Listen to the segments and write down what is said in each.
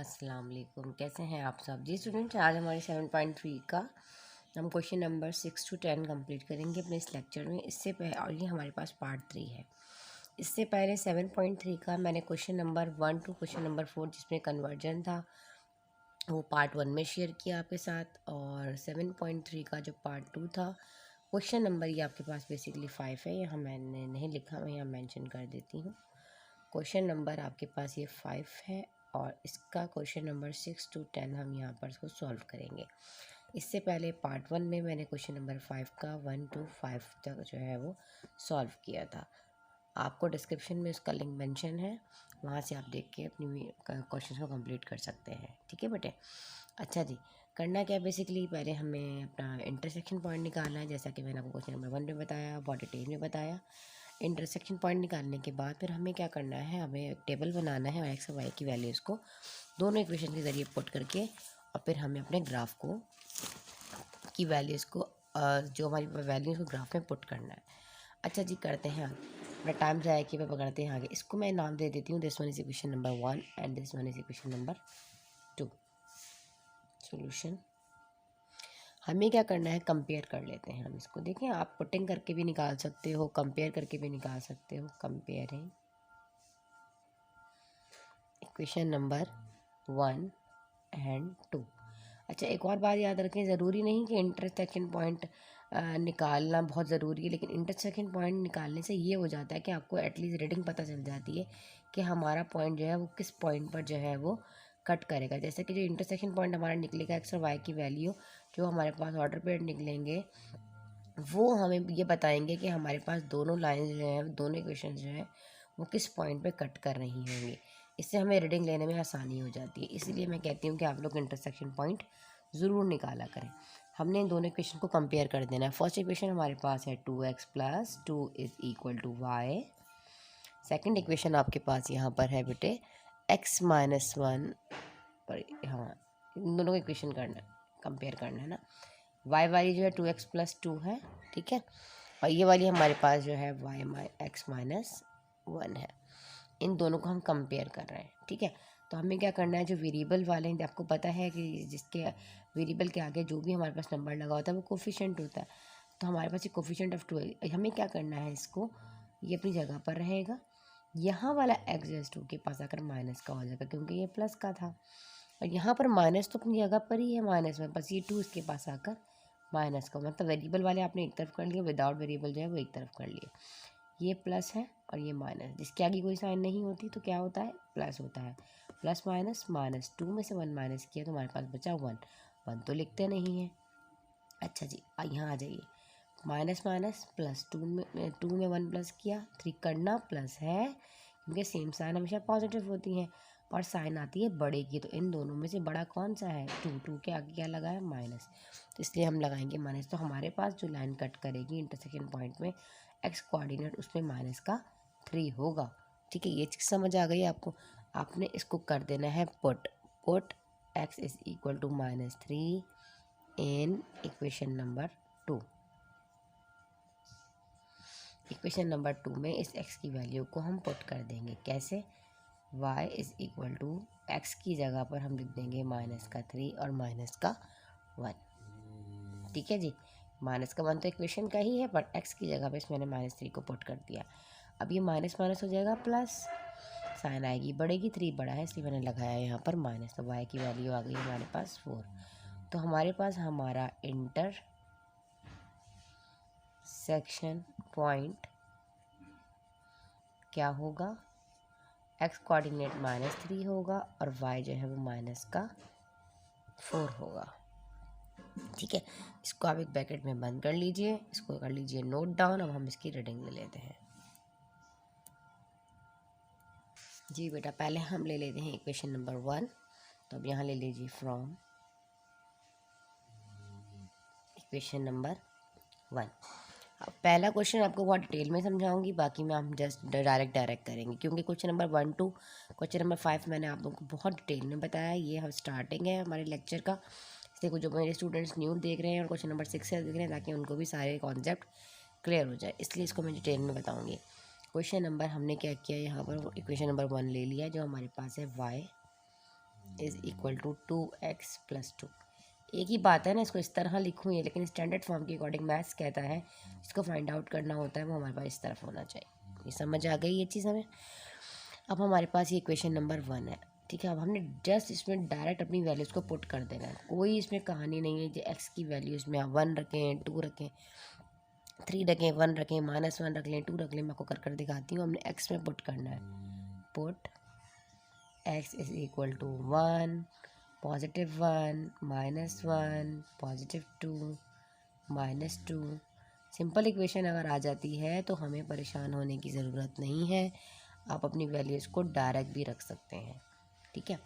अस्सलाम वालेकुम। कैसे हैं आप सब जी स्टूडेंट्स। आज हमारे 7.3 का हम क्वेश्चन नंबर 6 to 10 कंप्लीट करेंगे अपने इस लेक्चर में। इससे पहले और ये हमारे पास पार्ट 3 है। इससे पहले 7.3 का मैंने question number 1 to question number 4 जिसमें कन्वर्जन था वो पार्ट 1 में शेयर किया आपके साथ, और 7.3 का जो पार्ट 2 था क्वेश्चन नंबर ये आपके पास बेसिकली 5 है। यहाँ मैंने नहीं लिखा, मैं यहाँ मेंशन कर देती हूँ। क्वेश्चन नंबर आपके पास ये 5 है और इसका क्वेश्चन नंबर 6 to 10 हम यहाँ पर इसको सॉल्व करेंगे। इससे पहले पार्ट 1 में मैंने क्वेश्चन नंबर 5 का 1 to 5 तक जो है वो सॉल्व किया था। आपको डिस्क्रिप्शन में उसका लिंक मेंशन है, वहाँ से आप देख के अपनी क्वेश्चन को कंप्लीट कर सकते हैं। ठीक है बेटे। अच्छा जी, करना क्या बेसिकली, पहले हमें अपना इंटरसेक्शन पॉइंट निकालना है, जैसा कि मैंने आपको क्वेश्चन नंबर 1 में बताया, बहुत डिटेल में बताया। इंटरसेक्शन पॉइंट निकालने के बाद फिर हमें क्या करना है, हमें एक टेबल बनाना है और एक्स और वाई की वैल्यूज़ को दोनों इक्वेशन के ज़रिए पुट करके, और फिर हमें अपने ग्राफ को की वैल्यूज़ को जो हमारी वैल्यूज़ को ग्राफ में पुट करना है। अच्छा जी, करते हैं अपना टाइम ज़ाया कि पकड़ते हैं आगे। इसको मैं नाम दे देती हूँ, this one is equation number 1 and this one is equation number 2। Solution हमें क्या करना है, कंपेयर कर लेते हैं हम इसको। देखें, आप पुटिंग करके भी निकाल सकते हो, कंपेयर करके भी निकाल सकते हो। Comparing equation number 1 and 2। अच्छा, एक और बात याद रखें, ज़रूरी नहीं कि इंटरसेक्शन पॉइंट निकालना बहुत ज़रूरी है, लेकिन इंटरसेक्शन पॉइंट निकालने से ये हो जाता है कि आपको एटलीस्ट रीडिंग पता चल जाती है कि हमारा पॉइंट जो है वो किस पॉइंट पर जो है वो कट करेगा। जैसे कि जो इंटरसेक्शन पॉइंट हमारा निकलेगा, एक्स और वाई की वैल्यू जो हमारे पास ऑर्डर पे निकलेंगे वो हमें ये बताएंगे कि हमारे पास दोनों लाइन जो है, दोनों इक्वेशन जो है वो किस पॉइंट पे कट कर रही होंगी। इससे हमें रीडिंग लेने में आसानी हो जाती है। इसलिए मैं कहती हूँ कि आप लोग इंटरसेक्शन पॉइंट ज़रूर निकाला करें। हमने इन दोनों इक्वेशन को कंपेयर कर देना है। फर्स्ट इक्वेशन हमारे पास है 2x + 2 = y। सेकंड इक्वेशन आपके पास यहाँ पर है बेटे x - 1 पर, हाँ इन दोनों को इक्वेशन करना, कंपेयर करना है ना। y वाली जो है 2x + 2 है, ठीक है, और ये वाली हमारे पास जो है x - 1 है। इन दोनों को हम कंपेयर कर रहे हैं, ठीक है। तो हमें क्या करना है, जो वेरिएबल वाले हैं, आपको पता है कि जिसके वेरिएबल के आगे जो भी हमारे पास नंबर लगा होता है वो कोफिशिएंट होता है। तो हमारे पास ये कोफिशिएंट ऑफ 2 है। हमें क्या करना है, इसको ये अपनी जगह पर रहेगा, यहाँ वाला x = 2 के पास आकर माइनस का हो जाएगा क्योंकि ये प्लस का था, और यहाँ पर माइनस तो अपनी जगह पर ही है माइनस में, बस ये 2 इसके पास आकर माइनस का, मतलब वेरिएबल वाले आपने एक तरफ कर लिए, विदाउट वेरिएबल जो है वो एक तरफ कर लिए। ये प्लस है और ये माइनस, जिसके आगे कोई साइन नहीं होती तो क्या होता है, प्लस होता है। प्लस माइनस माइनस, 2 में से 1 माइनस किया तो हमारे पास बचा 1। 1 तो लिखते नहीं है। अच्छा जी, यहाँ आ जाइए, माइनस माइनस प्लस, 2 में 1 प्लस किया, 3 करना प्लस है क्योंकि सेम साइन हमेशा पॉजिटिव होती है, और साइन आती है बड़े की, तो इन दोनों में से बड़ा कौन सा है, 2 के आगे क्या लगा है, माइनस, तो इसलिए हम लगाएंगे माइनस। तो हमारे पास जो लाइन कट करेगी इंटरसेक्शन पॉइंट में एक्स कोऑर्डिनेट, उसमें -3 होगा। ठीक है, ये चीज़ समझ आ गई आपको। आपने इसको कर देना है पुट x = -3 इन इक्वेशन नंबर 2। इक्वेशन नंबर 2 में इस x की वैल्यू को हम पुट कर देंगे। कैसे, y = x की जगह पर हम लिख देंगे -3 और -1। ठीक है जी, -1 तो इक्वेशन का ही है, बट x की जगह पर मैंने -3 को पुट कर दिया। अब ये माइनस माइनस हो जाएगा प्लस, साइन आएगी बढ़ेगी, 3 बड़ा है इसलिए मैंने लगाया यहाँ पर माइनस, तो y की वैल्यू आ गई हमारे पास 4। तो हमारे पास हमारा इंटरसेक्शन पॉइंट क्या होगा, x कोऑर्डिनेट -3 होगा और y जो है वो -4 होगा। ठीक है, इसको आप एक ब्रैकेट में बंद कर लीजिए, इसको कर लीजिए नोट डाउन। अब हम इसकी रीडिंग ले लेते हैं जी बेटा। पहले हम ले लेते हैं इक्वेशन नंबर 1, तो अब यहाँ ले लीजिए फ्रॉम इक्वेशन नंबर 1। अब पहला क्वेश्चन आपको बहुत डिटेल में समझाऊंगी, बाकी में हम जस्ट डायरेक्ट करेंगे क्योंकि question number 1 to question number 5 मैंने आप लोगों को बहुत डिटेल में बताया। ये हम स्टार्टिंग है हमारे लेक्चर का, इसलिए कुछ जो मेरे स्टूडेंट्स न्यू देख रहे हैं और क्वेश्चन नंबर 6 से देख रहे हैं, ताकि उनको भी सारे कॉन्सेप्ट क्लियर हो जाए, इसलिए इसको मैं डिटेल में बताऊँगी। क्वेश्चन नंबर हमने क्या किया, यहाँ पर इक्वेशन नंबर 1 ले लिया, जो हमारे पास है y is equal to 2x+2। एक ही बात है ना, इसको इस तरह लिखूँ ये, लेकिन स्टैंडर्ड फॉर्म के अकॉर्डिंग मैथ्स कहता है इसको फाइंड आउट करना होता है, वो हमारे पास इस तरफ होना चाहिए। ये समझ आ गई ये चीज़ हमें। अब हमारे पास ये इक्वेशन नंबर 1 है, ठीक है। अब हमने जस्ट इसमें डायरेक्ट अपनी वैल्यूज़ को पुट कर देना है, कोई इसमें कहानी नहीं है कि एक्स की वैल्यूज़ में 1 रखें, 2 रखें, 3 रखें, 1 रखें, -1 रख लें, 2 रख लें। मैं आपको कर दिखाती हूँ। हमने एक्स में पुट करना है, put x is equal to 1, +1, -1, +2, -2। Simple equation अगर आ जाती है तो हमें परेशान होने की ज़रूरत नहीं है। आप अपनी वैल्यूज़ को डायरेक्ट भी रख सकते हैं, ठीक है।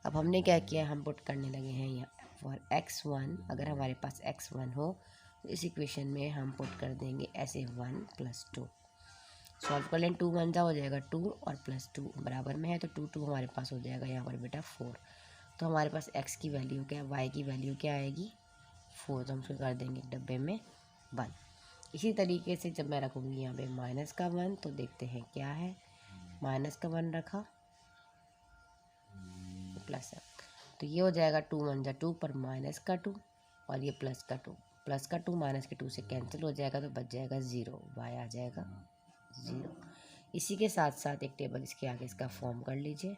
अब हमने क्या किया, हम पुट करने लगे हैं यहाँ फॉर x1। अगर हमारे पास x1 हो तो इस इक्वेशन में हम पुट कर देंगे ऐसे 1 + 2। सॉल्व कर लें, 2 1 हो जाएगा 2 और +2 बराबर में है, तो 2 2 हमारे पास हो जाएगा यहाँ पर बेटा 4। तो हमारे पास x की वैल्यू क्या है, y की वैल्यू क्या आएगी 4। तो हम उसको कर देंगे डब्बे में 1। इसी तरीके से जब मैं रखूँगी यहाँ पे -1, तो देखते हैं क्या है। -1 रखा, +1, तो ये हो जाएगा 2 1 2 पर -2 और ये +2, +2 -2 से कैंसिल हो जाएगा, तो बच जाएगा 0, y आ जाएगा 0। इसी के साथ साथ एक टेबल इसके आगे इसका फॉर्म कर लीजिए,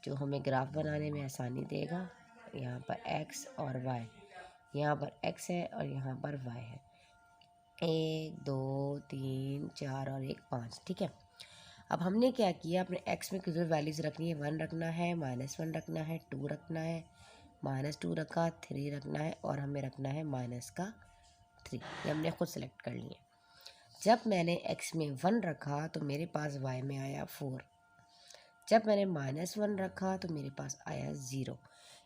जो हमें ग्राफ बनाने में आसानी देगा। यहाँ पर x और y, यहाँ पर x है और यहाँ पर y है, 1 2 3 4 और 1 5, ठीक है। अब हमने क्या किया, अपने x में जो वैल्यूज़ रखनी है, 1 रखना है, -1 रखना है, 2 रखना है, -2 रखा, 3 रखना है और हमें रखना है -3। ये हमने खुद सेलेक्ट कर लिए। जब मैंने x में 1 रखा तो मेरे पास y में आया 4। जब मैंने -1 रखा तो मेरे पास आया 0।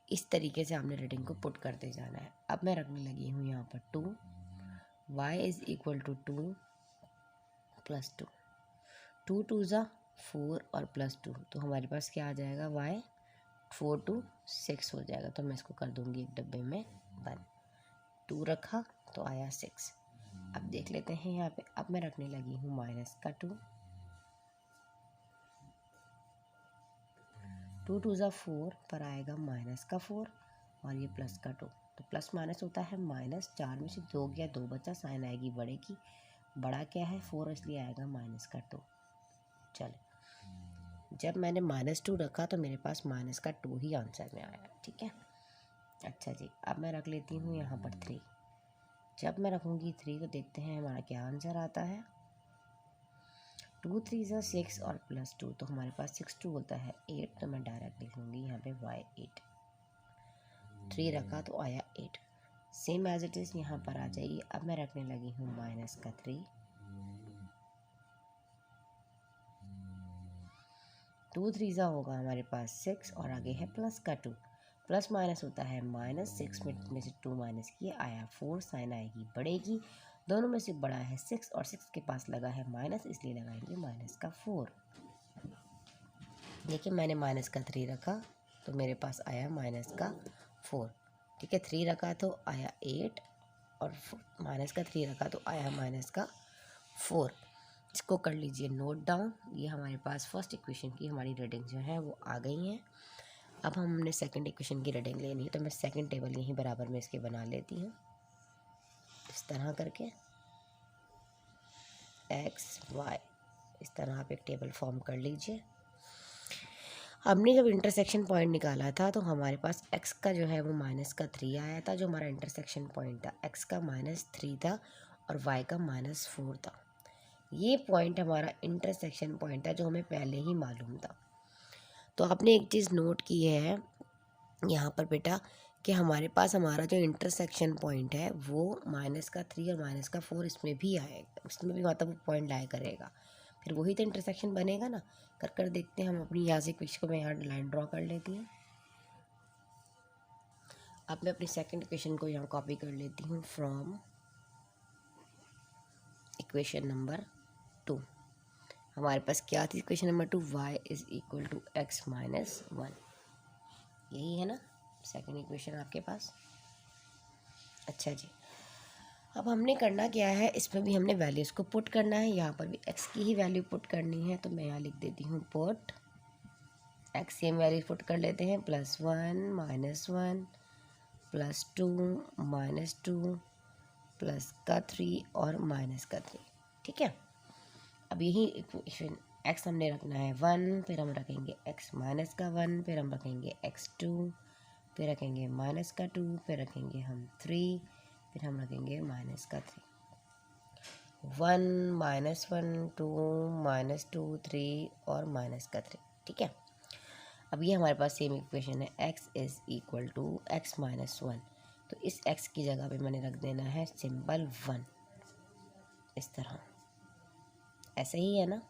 इस तरीके से हमने रीडिंग को पुट करते जाना है। अब मैं रखने लगी हूँ यहाँ पर 2, y इज़ इक्वल टू 2 + 2, 2 2 ज़ा 4 और +2, तो हमारे पास क्या आ जाएगा y 4 2 6 हो जाएगा। तो मैं इसको कर दूँगी एक डब्बे में 1। 2 रखा तो आया 6। अब देख लेते हैं यहाँ पे, अब मैं रखने लगी हूँ -2, 2 2 ज़ा 4 पर आएगा -4 और ये +2, तो प्लस माइनस होता है माइनस। 4 में से 2 गया, 2 बचा, साइन आएगी बड़े की। बड़ा क्या है 4, इसलिए आएगा -2। चलो, जब मैंने -2 रखा तो मेरे पास -2 ही आंसर में आया, ठीक है। अच्छा जी, अब मैं रख लेती हूँ यहाँ पर 3। जब मैं रखूँगी 3 तो देखते हैं हमारा क्या आंसर आता है। 2 3 ज़ा 6 और +2, तो हमारे पास 6 2 होता है 8, तो मैं डायरेक्ट लिखूँगी यहाँ पे y8। 3 रखा तो आया 8, सेम एज इट इज़ यहाँ पर आ जाइए। अब मैं रखने लगी हूँ -3, 2 3 ज़ा होगा हमारे पास 6 और आगे है +2। प्लस माइनस होता है -6 में से 2 माइनस किए आया 4, साइन आएगी बड़े की। दोनों में से बड़ा है 6 और 6 के पास लगा है माइनस, इसलिए लगाएंगे -4। देखिए मैंने -3 रखा तो मेरे पास आया -4, ठीक है। 3 रखा तो आया 8 और -3 रखा तो आया -4। इसको कर लीजिए नोट डाउन। ये हमारे पास फर्स्ट इक्वेशन की हमारी रीडिंग जो है वो आ गई हैं। अब हमने सेकंड इक्वेशन की रीडिंग लेनी है, तो मैं सेकंड टेबल यहीं बराबर में इसके बना लेती हूँ इस तरह करके, x y, इस तरह आप एक टेबल फॉर्म कर लीजिए। हमने जब इंटरसेक्शन पॉइंट निकाला था तो हमारे पास x का जो है वो -3 आया था, जो हमारा इंटरसेक्शन पॉइंट था। x का -3 था और y का -4 था। ये पॉइंट हमारा इंटरसेक्शन पॉइंट था, जो हमें पहले ही मालूम था। तो आपने एक चीज़ नोट की है यहाँ पर बेटा, कि हमारे पास हमारा जो इंटरसेक्शन पॉइंट है वो -3 और -4 इसमें भी आएगा, इसमें भी मतलब पॉइंट लाया करेगा, फिर वही तो इंटरसेक्शन बनेगा ना। कर देखते हैं हम अपनी यहाँ से इक्वेशन को, मैं यहाँ लाइन ड्रॉ कर लेती हूँ। अब मैं अपनी सेकंड इक्वेशन को यहाँ कॉपी कर लेती हूँ फ्रॉम इक्वेशन नंबर 2। हमारे पास क्या थी equation number 2, y is equal to x - 1, यही है ना सेकंड इक्वेशन आपके पास। अच्छा जी, अब हमने करना क्या है, इसमें भी हमने वैल्यूज़ को पुट करना है। यहाँ पर भी x की ही वैल्यू पुट करनी है, तो मैं यहाँ लिख देती हूँ put x same value put कर लेते हैं, +1 -1 +2 -2 प्लस का 3 और माइनस का 3। ठीक है, अब यही इक्वेशन एक्स हमने रखना है 1, फिर हम रखेंगे एक्स माइनस का 1, फिर हम रखेंगे x2, फिर रखेंगे माइनस का 2, फिर रखेंगे हम 3, फिर हम रखेंगे माइनस का 3। 1 -1 2 -2 3 और माइनस का 3। ठीक है, अब ये हमारे पास सेम इक्वेशन है, x is equal to x -1। तो इस x की जगह पे मैंने रख देना है सिंबल 1, इस तरह, ऐसे ही है ना।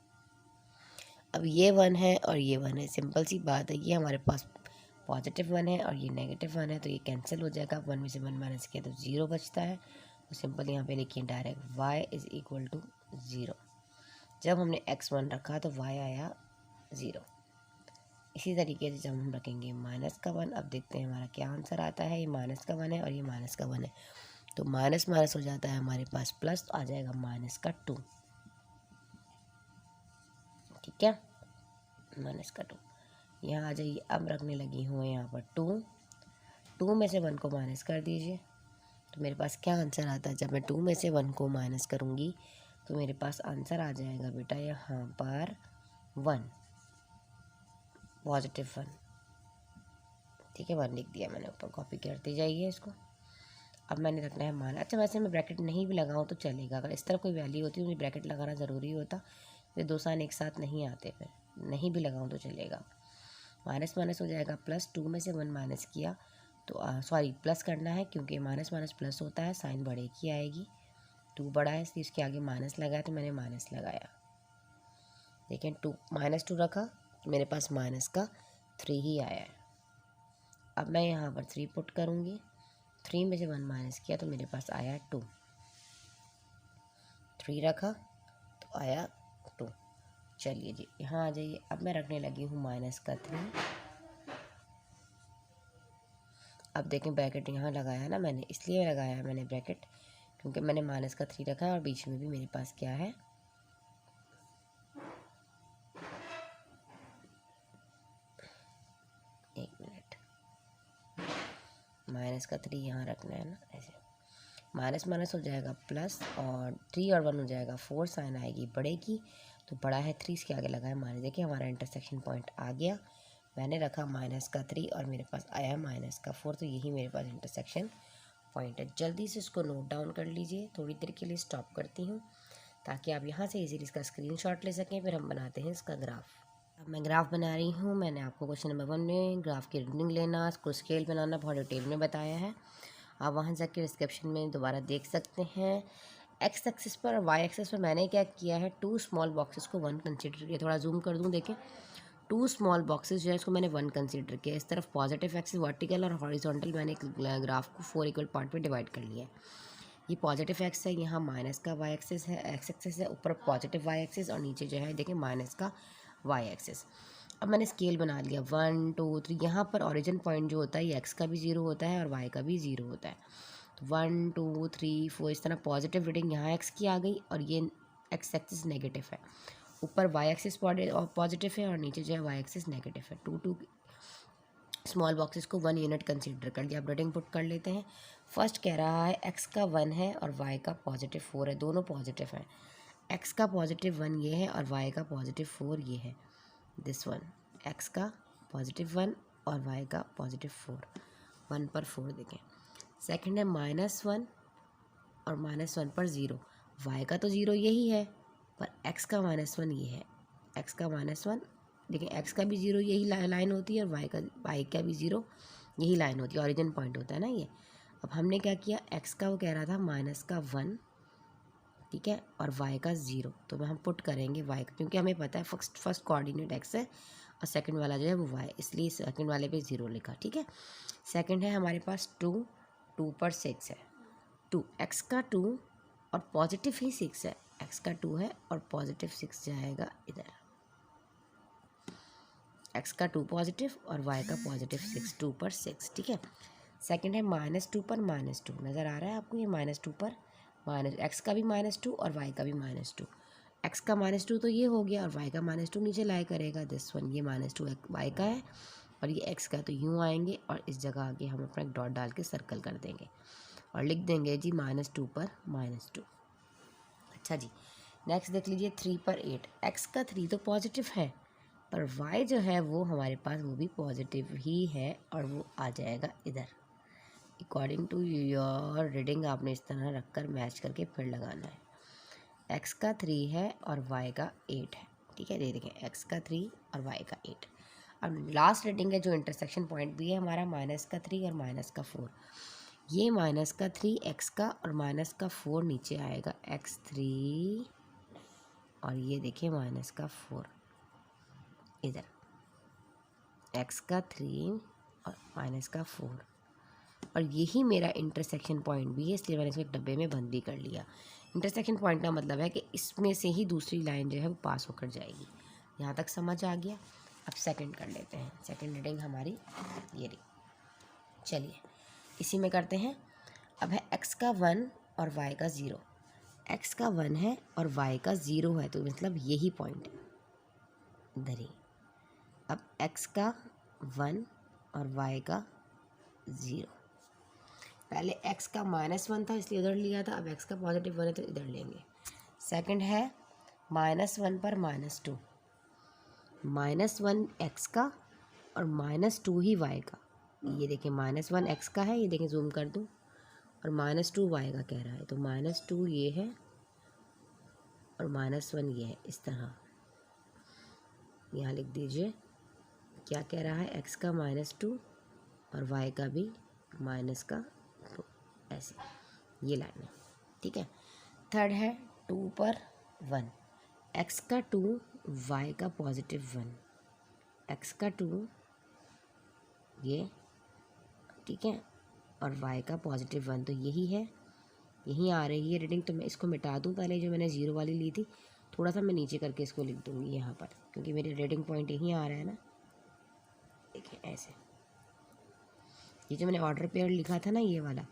अब ये 1 है और ये 1 है, सिंपल सी बात है, ये हमारे पास +1 है और ये -1 है, तो ये कैंसिल हो जाएगा। 1 में से 1 माइनस किया तो 0 बचता है। तो सिंपल यहाँ पे लिखिए direct y is equal to 0। जब हमने x1 रखा तो y आया 0। इसी तरीके से जब हम रखेंगे माइनस का 1, अब देखते हैं हमारा क्या आंसर आता है। ये माइनस का 1 है और ये माइनस का 1 है, तो माइनस माइनस हो जाता है हमारे पास प्लस, तो आ जाएगा माइनस का 2। ठीक है, माइनस का 2 यहाँ आ जाइए। अब रखने लगी हूँ यहाँ पर 2 में से 1 को माइनस कर दीजिए, तो मेरे पास क्या आंसर आता है। जब मैं 2 में से 1 को माइनस करूँगी तो मेरे पास आंसर आ जाएगा बेटा यहाँ पर 1, +1। ठीक है, 1 लिख दिया मैंने, ऊपर कॉपी करते जाइए इसको। अब मैंने रखना है मान। अच्छा, वैसे मैं ब्रैकेट नहीं भी लगाऊँ तो चलेगा, अगर इस तरह कोई वैल्यू होती तो मुझे ब्रैकेट लगाना ज़रूरी होता, ये 2 साइन एक साथ नहीं आते, फिर नहीं भी लगाऊँ तो चलेगा। माइनस माइनस हो जाएगा प्लस, 2 में से 1 माइनस किया तो सॉरी प्लस करना है, क्योंकि माइनस माइनस प्लस होता है, साइन बड़े की आएगी। 2 बड़ा है इसलिए इसके आगे माइनस लगाया, तो मैंने माइनस लगाया। देखें, -2 रखा तो मेरे पास माइनस का 3 ही आया है। अब मैं यहाँ पर 3 पुट करूँगी, 3 में से 1 माइनस किया तो मेरे पास आया 2। 3 रखा तो आया 2। चलिए जी, यहाँ आ जाइए। अब मैं रखने लगी हूँ माइनस का 3। अब देखें ब्रैकेट यहाँ लगाया है ना मैंने, इसलिए लगाया है मैंने ब्रैकेट, क्योंकि मैंने माइनस का 3 रखा है और बीच में भी मेरे पास क्या है, एक मिनट, माइनस का 3 यहाँ रखना है ना, ऐसे माइनस माइनस हो जाएगा प्लस, और 3 और 1 हो जाएगा 4, साइन आएगी बड़े की, तो बड़ा है 3, इसके आगे लगा है माइनस। देखिए हमारा इंटरसेक्शन पॉइंट आ गया, मैंने रखा माइनस का 3 और मेरे पास आया माइनस का 4, तो यही मेरे पास इंटरसेक्शन पॉइंट है। जल्दी से इसको नोट डाउन कर लीजिए, थोड़ी देर के लिए स्टॉप करती हूँ ताकि आप यहाँ से इजीली इसका स्क्रीनशॉट ले सकें, फिर हम बनाते हैं इसका ग्राफ। अब मैं ग्राफ बना रही हूँ। मैंने आपको क्वेश्चन नंबर 1 में ग्राफ की रीडिंग लेना, उसको स्केल बनाना बहुत डिटेल में बताया है, आप वहाँ जाकर डिस्क्रिप्शन में दोबारा देख सकते हैं। एक्स एक्सिस पर और वाई एक्सिस पर मैंने क्या किया है, 2 स्मॉल बॉक्सेस को 1 कंसिडर किया। थोड़ा जूम कर दूँ, देखें 2 स्मॉल बॉक्सेस जो है इसको मैंने 1 कंसिडर किया। इस तरफ पॉजिटिव एक्सिस वर्टिकल और हॉरिजॉन्टल मैंने एक ग्राफ को 4 इक्वल पार्ट में डिवाइड कर लिया है। ये पॉजिटिव एक्स है, यहाँ माइनस का वाई एक्सिस है, एक्स एक्सिस है, ऊपर पॉजिटिव वाई एक्सिस और नीचे जो है देखें माइनस का वाई एक्सिस। अब मैंने स्केल बना लिया 1 2 3। यहाँ पर ओरिजिन पॉइंट जो होता है ये एक्स का भी 0 होता है और वाई का भी 0 होता है। तो 1 2 3 4 इस तरह पॉजिटिव रीडिंग यहाँ एक्स की आ गई और ये एक्स एक्सिस नेगेटिव है। ऊपर वाई एक्सिस पॉजिटिव है और नीचे जो है वाई एक्सिस नेगेटिव है। 2 स्मॉल बॉक्सेस को 1 यूनिट कंसीडर कर लिया। अब रीडिंग पुट कर लेते हैं। फर्स्ट कह रहा है एक्स का 1 है और वाई का +4 है, दोनों पॉजिटिव हैं। एक्स का +1 ये है और वाई का +4 ये है, दिस वन। एक्स का +1 और वाई का +4, 1 पर 4 देखें। सेकंड है -1 और -1 पर 0। वाई का तो 0 यही है, पर एक्स का -1 ये है। एक्स का -1 देखिए, एक्स का भी 0 यही लाइन होती है और वाई का भी 0 यही लाइन होती है, ओरिजिन पॉइंट होता है ना ये। अब हमने क्या किया, एक्स का वो कह रहा था -1, ठीक है, और वाई का 0, तो हम पुट करेंगे वाई का, क्योंकि हमें पता है फर्स्ट कोऑर्डिनेट एक्स है और सेकंड वाला जो है वो वाई, इसलिए सेकंड वाले पे 0 लिखा। ठीक है, सेकंड है हमारे पास 2 पर 6 है। 2 एक्स का 2 और पॉजिटिव ही 6 है, एक्स का 2 है और पॉजिटिव 6 जाएगा इधर। एक्स का 2 पॉजिटिव और वाई का +6, 2 पर 6। ठीक है, सेकंड है -2 पर -2, नज़र आ रहा है आपको ये, -2 पर एक्स का भी -2 और वाई का भी -2। एक्स का -2 तो ये हो गया और वाई का -2 नीचे लाई करेगा। दिस वन, ये -2 वाई का है और ये एक्स का, तो यूँ आएंगे और इस जगह आगे हम अपना एक डॉट डाल के सर्कल कर देंगे और लिख देंगे जी -2 पर -2। अच्छा जी, नेक्स्ट देख लीजिए 3 पर 8। एक्स का 3 तो पॉजिटिव है पर वाई जो है वो हमारे पास वो भी पॉजिटिव ही है और वो आ जाएगा इधर। अकॉर्डिंग टू योर रीडिंग आपने इस तरह रख कर मैच करके फिर लगाना है। एक्स का 3 है और वाई का 8 है, ठीक है। देखें एक्स का 3 और वाई का 8। अब लास्ट रीडिंग है जो इंटरसेक्शन पॉइंट भी है हमारा -3 और -4। ये -3 एक्स का और -4 नीचे आएगा x3 और ये देखिए -4 इधर, एक्स का 3 और -4 और यही मेरा इंटरसेक्शन पॉइंट भी है, इसलिए मैंने इसको एक डब्बे में बंद भी कर लिया। इंटरसेक्शन पॉइंट का मतलब है कि इसमें से ही दूसरी लाइन जो है वो पास होकर जाएगी। यहाँ तक समझ आ गया। अब सेकंड कर लेते हैं। सेकंड रीडिंग हमारी ये रही। चलिए इसी में करते हैं। अब है एक्स का 1 और वाई का 0। एक्स का 1 है और वाई का 0 है, तो मतलब यही पॉइंट है इधर ही। अब एक्स का 1 और वाई का 0, पहले एक्स का -1 था इसलिए उधर लिया था, अब एक्स का +1 है तो इधर लेंगे। सेकंड है -1 पर -2, -1 एक्स का और -2 ही वाई का। ये देखिए -1 एक्स का है, ये देखिए जूम कर दूँ, और -2 वाई का कह रहा है, तो -2 ये है और -1 ये है। इस तरह यहाँ लिख दीजिए क्या कह रहा है, एक्स का -2 और वाई का भी -2, ऐसे ये लाइन है, ठीक है। थर्ड है 2 पर 1। एक्स का 2 वाई का +1, एक्स का 2 ये, ठीक है, और वाई का +1, तो यही है, यहीं आ रही है रीडिंग। तो मैं इसको मिटा दूं, पहले जो मैंने 0 वाली ली थी थोड़ा सा मैं नीचे करके इसको लिख दूंगी यहाँ पर, क्योंकि मेरे रीडिंग पॉइंट यहीं आ रहा है ना। देखिए ऐसे, ये जो मैंने ऑर्डर पेयर लिखा था ना ये वाला,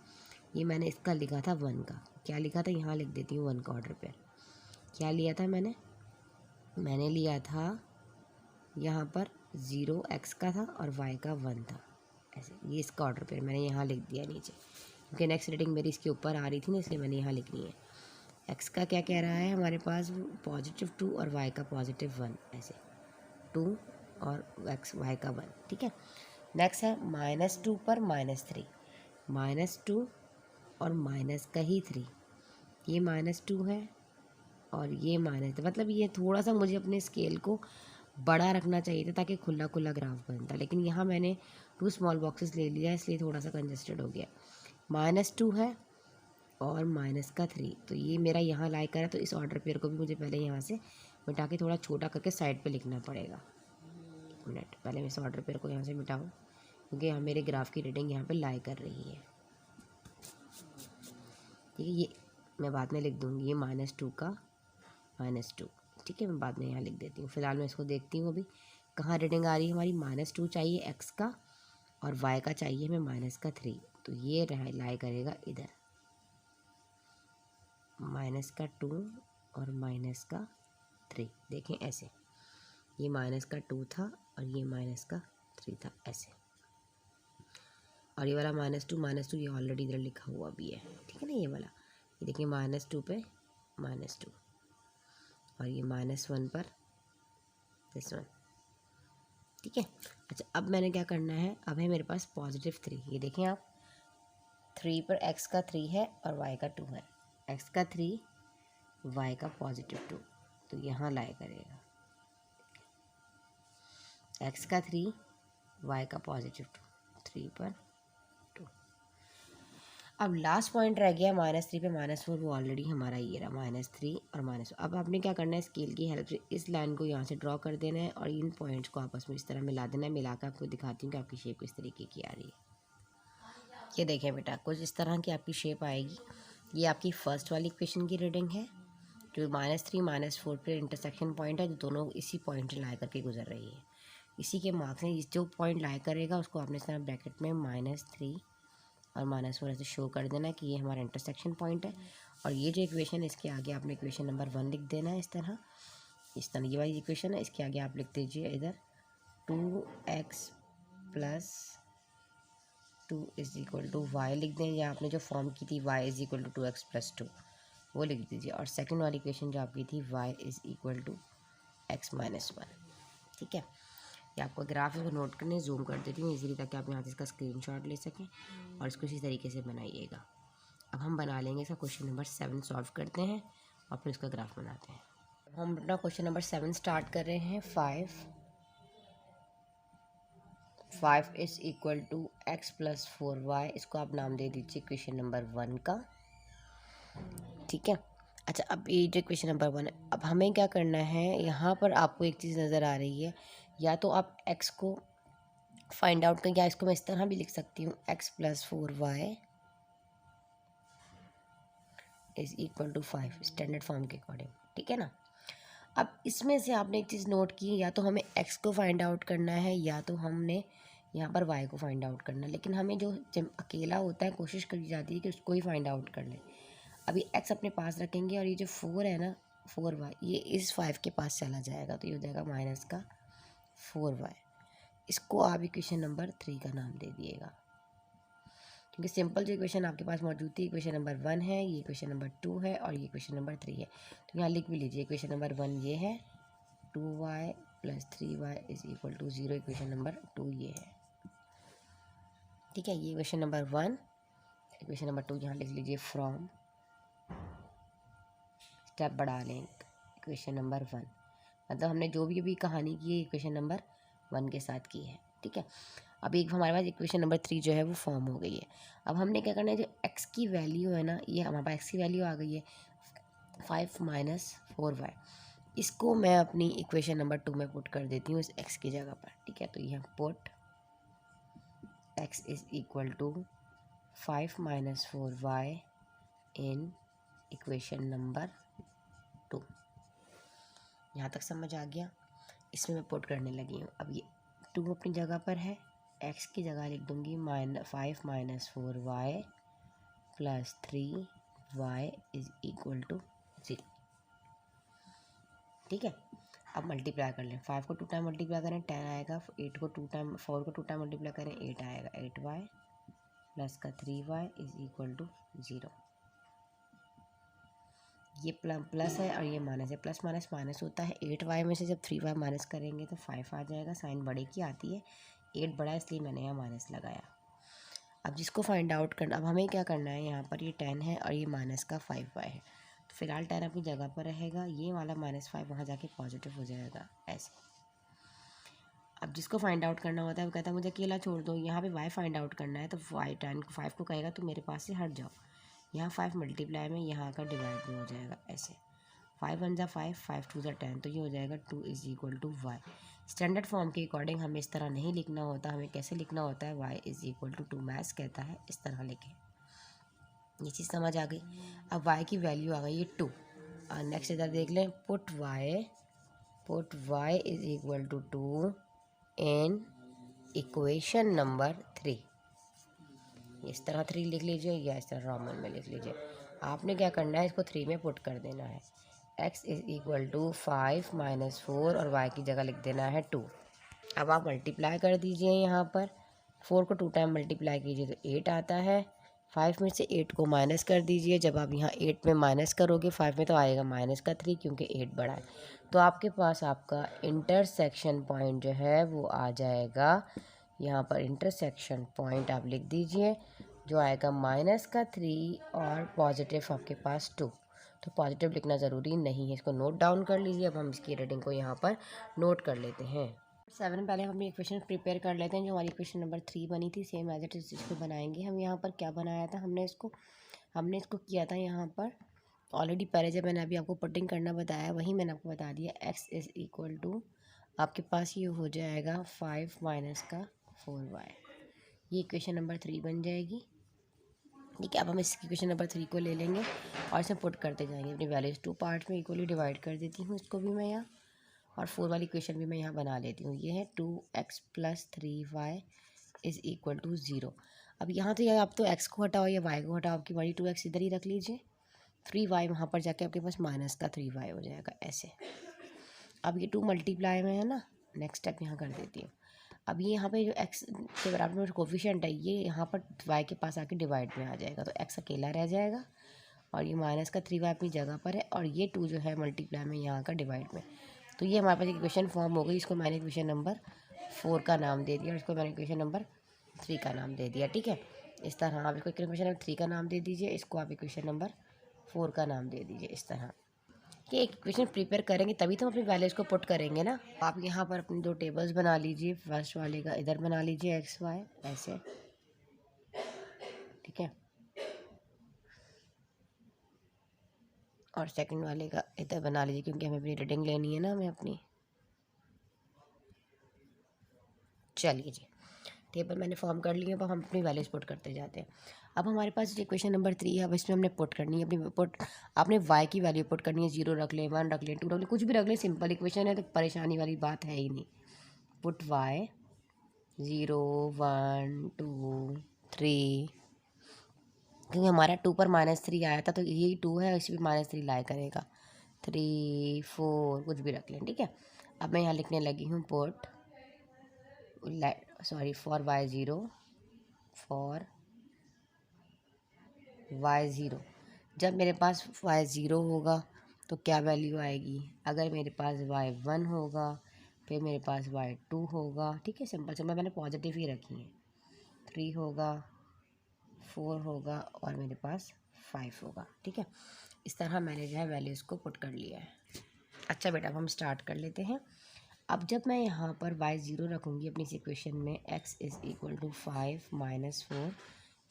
ये मैंने इसका लिखा था 1 का। क्या लिखा था, यहाँ लिख देती हूँ 1 का ऑर्डर पेयर। क्या लिया था मैंने लिया था यहाँ पर 0 एक्स का था और वाई का 1 था, ऐसे। ये इसका ऑर्डर पेयर मैंने यहाँ लिख दिया नीचे, क्योंकि नेक्स्ट रीडिंग मेरी इसके ऊपर आ रही थी ना, इसलिए मैंने यहाँ लिखनी है। एक्स का क्या कह रहा है हमारे पास, +2 और वाई का +1, ऐसे 2 और एक्स वाई का 1, ठीक है। नेक्स्ट है -2 पर -3, -2 और माइनस का ही 3, ये -2 है और ये मतलब ये थोड़ा सा मुझे अपने स्केल को बड़ा रखना चाहिए था ताकि खुला खुला ग्राफ बनता, लेकिन यहाँ मैंने 2 स्मॉल बॉक्सेस ले लिया इसलिए थोड़ा सा कंजस्टेड हो गया। -2 है और -3, तो ये मेरा यहाँ लाई करा, तो इस ऑर्डर पेयर को भी मुझे पहले यहाँ से मिटा के थोड़ा छोटा करके साइड पे लिखना पड़ेगा। एक मिनट, पहले मैं इस ऑर्डर पेयर को यहाँ से मिटाऊँ, क्योंकि यहाँ मेरे ग्राफ की रीडिंग यहाँ पे लाई कर रही है, ठीक है। ये मैं बाद में लिख दूँगी, ये -2 का -2, ठीक है, मैं बाद में यहाँ लिख देती हूँ। फिलहाल मैं इसको देखती हूँ अभी कहाँ रीडिंग आ रही है हमारी। -2 चाहिए एक्स का और वाई का चाहिए हमें -3, तो ये लाई करेगा इधर, -2 और -3, देखें ऐसे, ये -2 था और ये -3 था, ऐसे। और ये वाला -2 ये ऑलरेडी इधर लिखा हुआ भी है, ठीक है ना, ये वाला, ये देखिए -2 पे -2 और ये -1 पर दिस वन, ठीक है। अच्छा, अब मैंने क्या करना है, अब है मेरे पास +3, ये देखें आप, 3 पर एक्स का 3 है और वाई का 2 है, एक्स का 3 वाई का +2, तो यहाँ लाया करेगा एक्स का 3 वाई का +2, 3 पर 2। अब लास्ट पॉइंट रह गया -3 पे -4, वो ऑलरेडी हमारा ये रहा -3 और -4। अब आपने क्या करना है, स्केल की हेल्प से इस लाइन को यहाँ से ड्रॉ कर देना है और इन पॉइंट्स को आपस में इस तरह मिला देना है। मिलाकर आपको दिखाती हूँ कि आपकी शेप किस तरीके की आ रही है। ये देखें बेटा, कुछ इस तरह की आपकी शेप आएगी। ये आपकी फर्स्ट वाली इक्वेशन की रीडिंग है, जो -3 -4 पे इंटरसेक्शन पॉइंट है, जो दोनों इसी पॉइंट से ला करके गुजर रही है। इसी के मार्क्स हैं, जो पॉइंट ला करेगा उसको आपने इस तरह ब्रैकेट में -3 और -4 ऐसे शो कर देना कि ये हमारा इंटरसेक्शन पॉइंट है। और ये जो इक्वेशन है इसके आगे आपने इक्वेशन नंबर 1 लिख देना है। इस तरह ये वाली इक्वेशन है, इसके आगे आप लिख दीजिए इधर 2x plus 2 is equal to y लिख दें, या आपने जो फॉर्म की थी y is equal to 2x plus 2 वो लिख दीजिए। और सेकंड वाली इक्वेशन जो आपकी थी y is equal to x minus 1। ठीक है, ये आपको ग्राफ को नोट करने जूम कर देती हूँ इजीली, ताकि आप यहाँ से इसका स्क्रीनशॉट ले सकें और इसको इसी तरीके से बनाइएगा। अब हम बना लेंगे इसका क्वेश्चन नंबर 7 सॉल्व करते हैं और फिर इसका ग्राफ बनाते हैं। हम अपना क्वेश्चन नंबर 7 स्टार्ट कर रहे हैं। 5 is equal to x plus 4y, इसको आप नाम दे दीजिए क्वेश्चन नंबर 1 का। ठीक है, अच्छा अब ये जो क्वेश्चन नंबर 1 है, अब हमें क्या करना है, यहाँ पर आपको एक चीज़ नज़र आ रही है, या तो आप x को फाइंड आउट करें, या इसको मैं इस तरह भी लिख सकती हूँ x plus 4y is equal to 5 standard form के अकॉर्डिंग। ठीक है ना, अब इसमें से आपने एक चीज़ नोट की, या तो हमें x को फाइंड आउट करना है, या तो हमने यहाँ पर y को फाइंड आउट करना है। लेकिन हमें जो जब अकेला होता है कोशिश करी जाती है कि उसको ही फाइंड आउट कर लें। अभी x अपने पास रखेंगे और ये जो 4 है ना 4y, ये इस 5 के पास चला जाएगा, तो ये हो जाएगा माइनस का 4y। इसको आप इक्वेशन नंबर 3 का नाम दे दिएगा, क्योंकि सिंपल जो इक्वेशन आपके पास मौजूद थी इक्वेशन नंबर 1 है, ये इक्वेशन नंबर 2 है और ये इक्वेशन नंबर 3 है। तो यहाँ लिख भी लीजिए, इक्वेशन नंबर 1 ये है, 2y plus 3y is equal to 0, equation number 2 ये है। ठीक है, ये इक्वेशन नंबर 1, इक्वेशन नंबर 2 यहाँ लिख लीजिए फ्रॉम, स्टेप बढ़ा लें इक्वेशन नंबर 1, मतलब हमने जो भी अभी कहानी की है इक्वेशन नंबर 1 के साथ की है। ठीक है, अब एक हमारे पास इक्वेशन नंबर 3 जो है वो फॉर्म हो गई है। अब हमने क्या करना है, जो x की वैल्यू है ना, ये हमारे पास x की वैल्यू आ गई है 5 माइनस 4y, इसको मैं अपनी इक्वेशन नंबर 2 में पुट कर देती हूँ इस x की जगह पर। ठीक है, तो यहाँ put x is equal to 5 minus 4y in equation number 2। यहाँ तक समझ आ गया, इसमें मैं पुट करने लगी हूँ। अब ये 2 अपनी जगह पर है, x की जगह लिख दूँगी 5 minus 4y plus 3y is equal to 0। ठीक है, अब मल्टीप्लाई कर लें, 5 को 2 टाइम मल्टीप्लाई करें 10 आएगा, 8 को 2 टाइम 4 को 2 टाइम मल्टीप्लाई करें 8 आएगा, 8y प्लस का 3y इज इक्वल टू 0। ये प्लस है और ये माइनस है, प्लस माइनस माइनस होता है। 8y में से जब 3y माइनस करेंगे तो 5 आ जाएगा, साइन बड़े की आती है, 8 बड़ा है इसलिए मैंने यहाँ माइनस लगाया। अब जिसको फाइंड आउट करना, अब हमें क्या करना है, यहाँ पर ये 10 है और ये माइनस का 5y है, तो फिलहाल 10 अपनी जगह पर रहेगा, ये वाला -5 वहाँ जाके पॉजिटिव हो जाएगा ऐसे। अब जिसको फाइंड आउट करना होता है वो कहता है मुझे अकेला छोड़ दो, यहाँ पे y फाइंड आउट करना है, तो y 10 को 5 को कहेगा तो मेरे पास से हट जाओ, यहाँ 5 मल्टीप्लाई में यहाँ का डिवाइड में हो जाएगा ऐसे, 5 1 जा 5, 5 2 जा 10, तो ये हो जाएगा 2 is equal to y। Standard form के अकॉर्डिंग हमें इस तरह नहीं लिखना होता, हमें कैसे लिखना होता है, y is equal to 2, maths कहता है इस तरह लिखें। ये चीज़ समझ आ गई। अब y की वैल्यू आ गई है 2। नेक्स्ट इधर देख लें, put y is equal to 2 in equation number 3। इस तरह 3 लिख लीजिए या इस तरह रोमन में लिख लीजिए, आपने क्या करना है, इसको 3 में पुट कर देना है। x is equal to 5 minus 4 और y की जगह लिख देना है 2। अब आप मल्टीप्लाई कर दीजिए, यहाँ पर 4 को 2 टाइम मल्टीप्लाई कीजिए तो 8 आता है, 5 में से 8 को माइनस कर दीजिए, जब आप यहाँ 8 में माइनस करोगे 5 में तो आएगा माइनस का 3, क्योंकि 8 बड़ा है, तो आपके पास आपका इंटरसेक्शन पॉइंट जो है वो आ जाएगा। यहाँ पर इंटरसेक्शन पॉइंट आप लिख दीजिए, जो आएगा माइनस का 3 और पॉजिटिव आपके पास 2, तो पॉजिटिव लिखना ज़रूरी नहीं है, इसको नोट डाउन कर लीजिए। अब हम इसकी रेटिंग को यहाँ पर नोट कर लेते हैं। 7 पहले हम इक्वेशन प्रिपेयर कर लेते हैं, जो हमारी इक्वेशन नंबर 3 बनी थी सेम एज इट इज इसको बनाएंगे। हम यहाँ पर क्या बनाया था, हमने इसको किया था यहाँ पर ऑलरेडी पहले, जब मैंने अभी आपको पुटिंग करना बताया वही मैंने आपको बता दिया। x इज़ इक्वल टू आपके पास ये हो जाएगा 5 माइनस का 4y, ये इक्वेशन नंबर 3 बन जाएगी। ठीक है, अब हम इस इक्वेशन नंबर 3 को ले लेंगे और इसमें पुट करते जाएंगे अपनी वैल्यूज, 2 पार्ट्स में इक्वली डिवाइड कर देती हूँ इसको भी मैं यहाँ, और 4 वाली इक्वेशन भी मैं यहाँ बना लेती हूँ। ये है 2x plus 3y is equal to 0। अब यहाँ तो या आप तो x को हटाओ या y को हटाओ, आपकी बड़ी 2x इधर ही रख लीजिए, 3y वहाँ पर जाके आपके पास माइनस का 3y हो जाएगा ऐसे। अब ये 2 मल्टीप्लाई में है ना, नेक्स्ट स्टेप यहाँ कर देती हूँ। अब ये यहाँ पे जो x के बराबर में कोफिशिएंट है ये यहाँ पर y के पास आके डिवाइड में आ जाएगा, तो x अकेला रह जाएगा और ये माइनस का 3y अपनी जगह पर है और ये 2 जो है मल्टीप्लाई में यहाँ का डिवाइड में। तो ये हमारे पास एक इक्वेशन फॉर्म हो गई। इसको मैंने इक्वेशन नंबर 4 का नाम दे दिया और इसको मैंने इक्वेशन नंबर 3 का नाम दे दिया। ठीक है, इस तरह आप इसको इक्वेशन नंबर 3 का नाम दे दीजिए, इसको आप इक्वेशन नंबर 4 का नाम दे दीजिए। इस तरह ये इक्वेशन प्रिपेयर करेंगे तभी तो हम अपनी वैल्यूज़ को पुट करेंगे ना। आप यहाँ पर अपनी 2 टेबल्स बना लीजिए। फर्स्ट वाले का इधर बना लीजिए XY ऐसे, ठीक है, और सेकंड वाले का इधर बना लीजिए क्योंकि हमें अपनी रीडिंग लेनी है ना हमें अपनी। चलिए जी, टेबल मैंने फॉर्म कर लिया। अब हम अपनी वैल्यूज पुट करते जाते हैं। अब हमारे पास जो इक्वेशन नंबर 3 है अब इसमें हमने पुट करनी है अपनी पुट। आपने y की वैल्यू पुट करनी है, 0 रख लें, 1 रख लें, 2 रख लें, कुछ भी रख लें, सिंपल इक्वेशन है तो परेशानी वाली बात है ही नहीं। पुट y 0 1 2 3, क्योंकि हमारा 2 पर -3 आया था तो यही 2 है, इसी पर -3 लाया करेगा। 3 4 कुछ भी रख लें, ठीक है। अब मैं यहाँ लिखने लगी हूँ put for y0, for y0। जब मेरे पास y0 होगा तो क्या वैल्यू आएगी, अगर मेरे पास y1 होगा फिर मेरे पास y2 होगा, ठीक है। सिंपल सिंपल मैंने पॉजिटिव ही रखी है। 3 होगा, 4 होगा और मेरे पास 5 होगा, ठीक है। इस तरह मैंने जो है वैल्यूज़ को पुट कर लिया है। अच्छा बेटा अब हम स्टार्ट कर लेते हैं। अब जब मैं यहाँ पर y0 रखूँगी अपनी इस इक्वेशन में x इज़ इक्वल टू 5 - 4,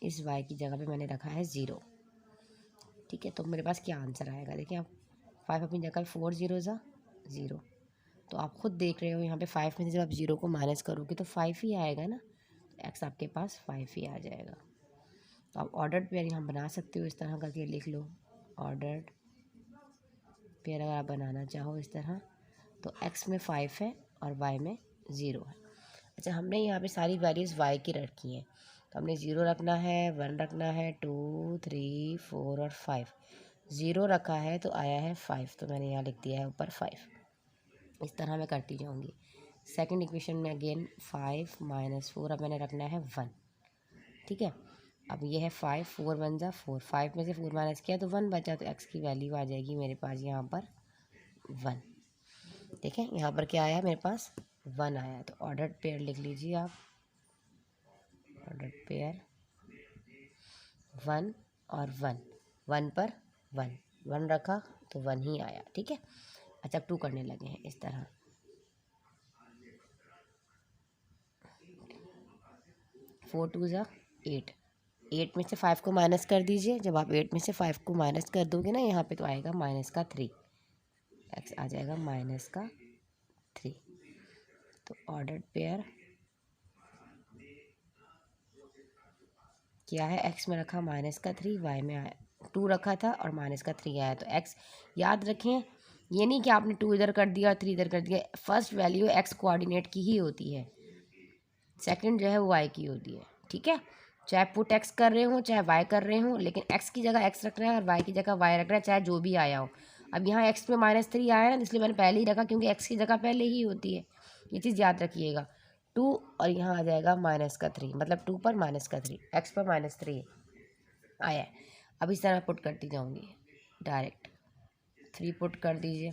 इस y की जगह पे मैंने रखा है 0, ठीक है। तो मेरे पास क्या आंसर आएगा, देखिए आप 5 अपनी जगह 4 0 ज़ा 0, तो आप खुद देख रहे हो यहाँ पे 5 में से जब आप 0 को माइनस करोगे तो 5 ही आएगा ना, तो x आपके पास 5 ही आ जाएगा। तो आप ऑर्डर्ड पेयर यहाँ बना सकते हो, इस तरह करके लिख लो। ऑर्डर्ड पेयर अगर आप बनाना चाहो इस तरह, तो x में 5 है और y में 0 है। अच्छा हमने यहाँ पे सारी वैल्यूज़ y की रखी हैं, तो हमने 0 रखना है, 1 रखना है, 2 3 4 और 5। 0 रखा है तो आया है 5, तो मैंने यहाँ लिख दिया है ऊपर 5। इस तरह मैं करती जाऊँगी। सेकंड इक्वेशन में अगेन 5 - 4, अब मैंने रखना है 1, ठीक है। अब ये है 5 4 1 ज़ा 4, 5 में से 4 माइनस किया तो 1 बचा, तो x की वैल्यू आ जाएगी मेरे पास यहाँ पर 1। देखें यहाँ पर क्या आया मेरे पास 1 आया, तो ऑर्डर्ड पेयर लिख लीजिए आप। ऑर्डर्ड पेयर 1 और 1, 1 पर 1, 1 रखा तो 1 ही आया, ठीक है। अच्छा अब 2 करने लगे हैं इस तरह। 4 2 ज़ा 8, 8 में से 5 को माइनस कर दीजिए। जब आप 8 में से 5 को माइनस कर दोगे ना यहाँ पे, तो आएगा -3, x आ जाएगा -3। तो ऑर्डर्ड पेयर क्या है, x में रखा -3, y में आया 2 रखा था और -3 आया, तो x याद रखें, ये नहीं कि आपने 2 इधर कर दिया 3 इधर कर दिया। फर्स्ट वैल्यू x कोऑर्डिनेट की ही होती है, सेकंड जो है वो y की होती है, ठीक है। चाहे पुट x कर रहे हो चाहे y कर रहे हो, लेकिन x की जगह x रख रहे हैं और y की जगह y रख रहे हैं, चाहे जो भी आया हो। अब यहाँ x में -3 आया ना, इसलिए मैंने पहले ही रखा क्योंकि x की जगह पहले ही होती है, ये चीज़ याद रखिएगा। 2 और यहाँ आ जाएगा -3, मतलब 2 पर -3, x पर -3 आया है। अब इस तरह पुट करती जाऊँगी डायरेक्ट। 3 पुट कर दीजिए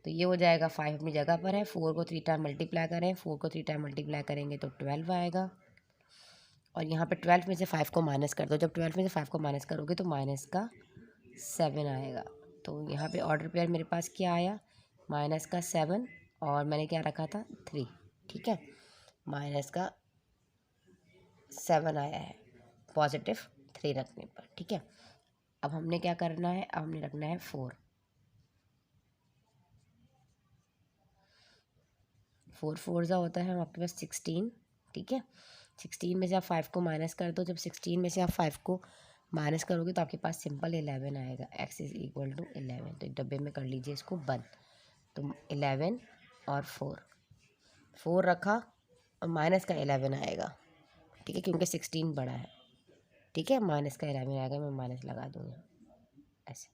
तो ये हो जाएगा 5 अपनी जगह पर है। 4 को 3 टाइम मल्टीप्लाई करें, 4 को 3 टाइम मल्टीप्लाई करेंगे तो 12 आएगा। और यहाँ पे 12 में से 5 को माइनस कर दो, जब 12 में से 5 को माइनस करोगे तो -7 आएगा। तो यहाँ पे ऑर्डर पेयर मेरे पास क्या आया, -7 और मैंने क्या रखा था 3, ठीक है। -7 आया है +3 रखने पर, ठीक है। अब हमने क्या करना है, अब हमने रखना है 4 4 ज़ा होता है आपके पास 16, ठीक है। 16 में से आप 5 को माइनस कर दो, जब 16 में से आप 5 को माइनस करोगे तो आपके पास सिंपल 11 आएगा। x इज़ इक्वल टू 11, तो एक डब्बे में कर लीजिए इसको बंद। तो 11 और 4 रखा और माइनस का 11 आएगा, ठीक है, क्योंकि 16 बड़ा है, ठीक है। माइनस का 11 आएगा, मैं माइनस लगा दूँगा ऐसे।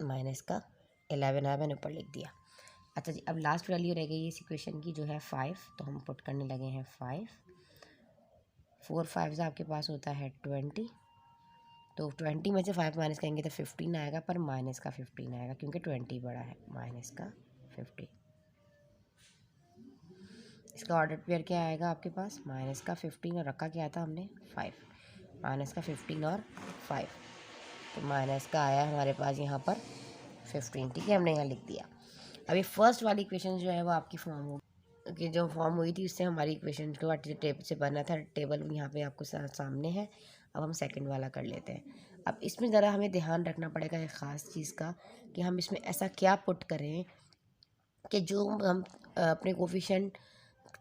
माइनस का 11 आया, मैंने ऊपर लिख दिया। अच्छा जी, अब लास्ट वैल्यू रह गई इस इक्वेशन की जो है 5, तो हम पुट करने लगे हैं 5। 4 5 से आपके पास होता है 20, तो 20 में से 5 माइनस करेंगे तो 15 आएगा, पर माइनस का 15 आएगा क्योंकि 20 बड़ा है, माइनस का 15। इसका ऑर्डर पेयर क्या आएगा आपके पास, माइनस का 15 और रखा क्या था हमने 5, माइनस का 15 और 5, तो माइनस का आया हमारे पास यहाँ पर 15। ठीक है, हमने यहाँ लिख दिया। अभी फर्स्ट वाली इक्वेशन जो है वो आपकी फॉर्म हो कि जो फॉर्म हुई थी उससे हमारी इक्वेशन को टेबल से बना था, टेबल यहाँ पे आपको सामने है। अब हम सेकंड वाला कर लेते हैं। अब इसमें ज़रा हमें ध्यान रखना पड़ेगा एक ख़ास चीज़ का कि हम इसमें ऐसा क्या पुट करें कि जो हम अपने कोफिशिएंट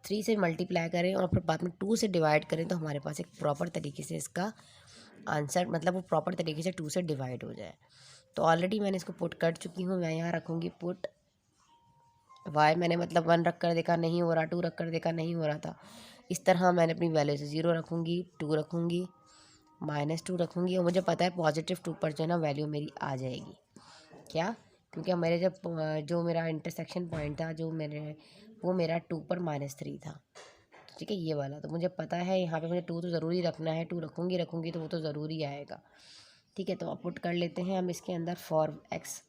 3 से मल्टीप्लाई करें और फिर बाद में 2 से डिवाइड करें, तो हमारे पास एक प्रॉपर तरीके से इसका आंसर मतलब वो प्रॉपर तरीके से 2 से डिवाइड हो जाए। तो ऑलरेडी मैंने इसको पुट कर चुकी हूँ। मैं यहाँ रखूँगी पुट y, मैंने मतलब 1 रख कर देखा नहीं हो रहा, 2 रख कर देखा नहीं हो रहा था। इस तरह मैंने अपनी वैल्यू से 0 रखूँगी, 2 रखूँगी, -2 रखूँगी और मुझे पता है पॉजिटिव 2 पर जो है ना वैल्यू मेरी आ जाएगी। क्या? क्योंकि मेरे जब जो मेरा इंटरसेक्शन पॉइंट था वो मेरा 2 पर -3 था। ठीक है, ये वाला तो मुझे पता है यहाँ पे मुझे 2 तो ज़रूरी रखना है, 2 रखूँगी तो वो तो ज़रूरी आएगा। ठीक है, तो अब पुट कर लेते हैं हम इसके अंदर फॉर x।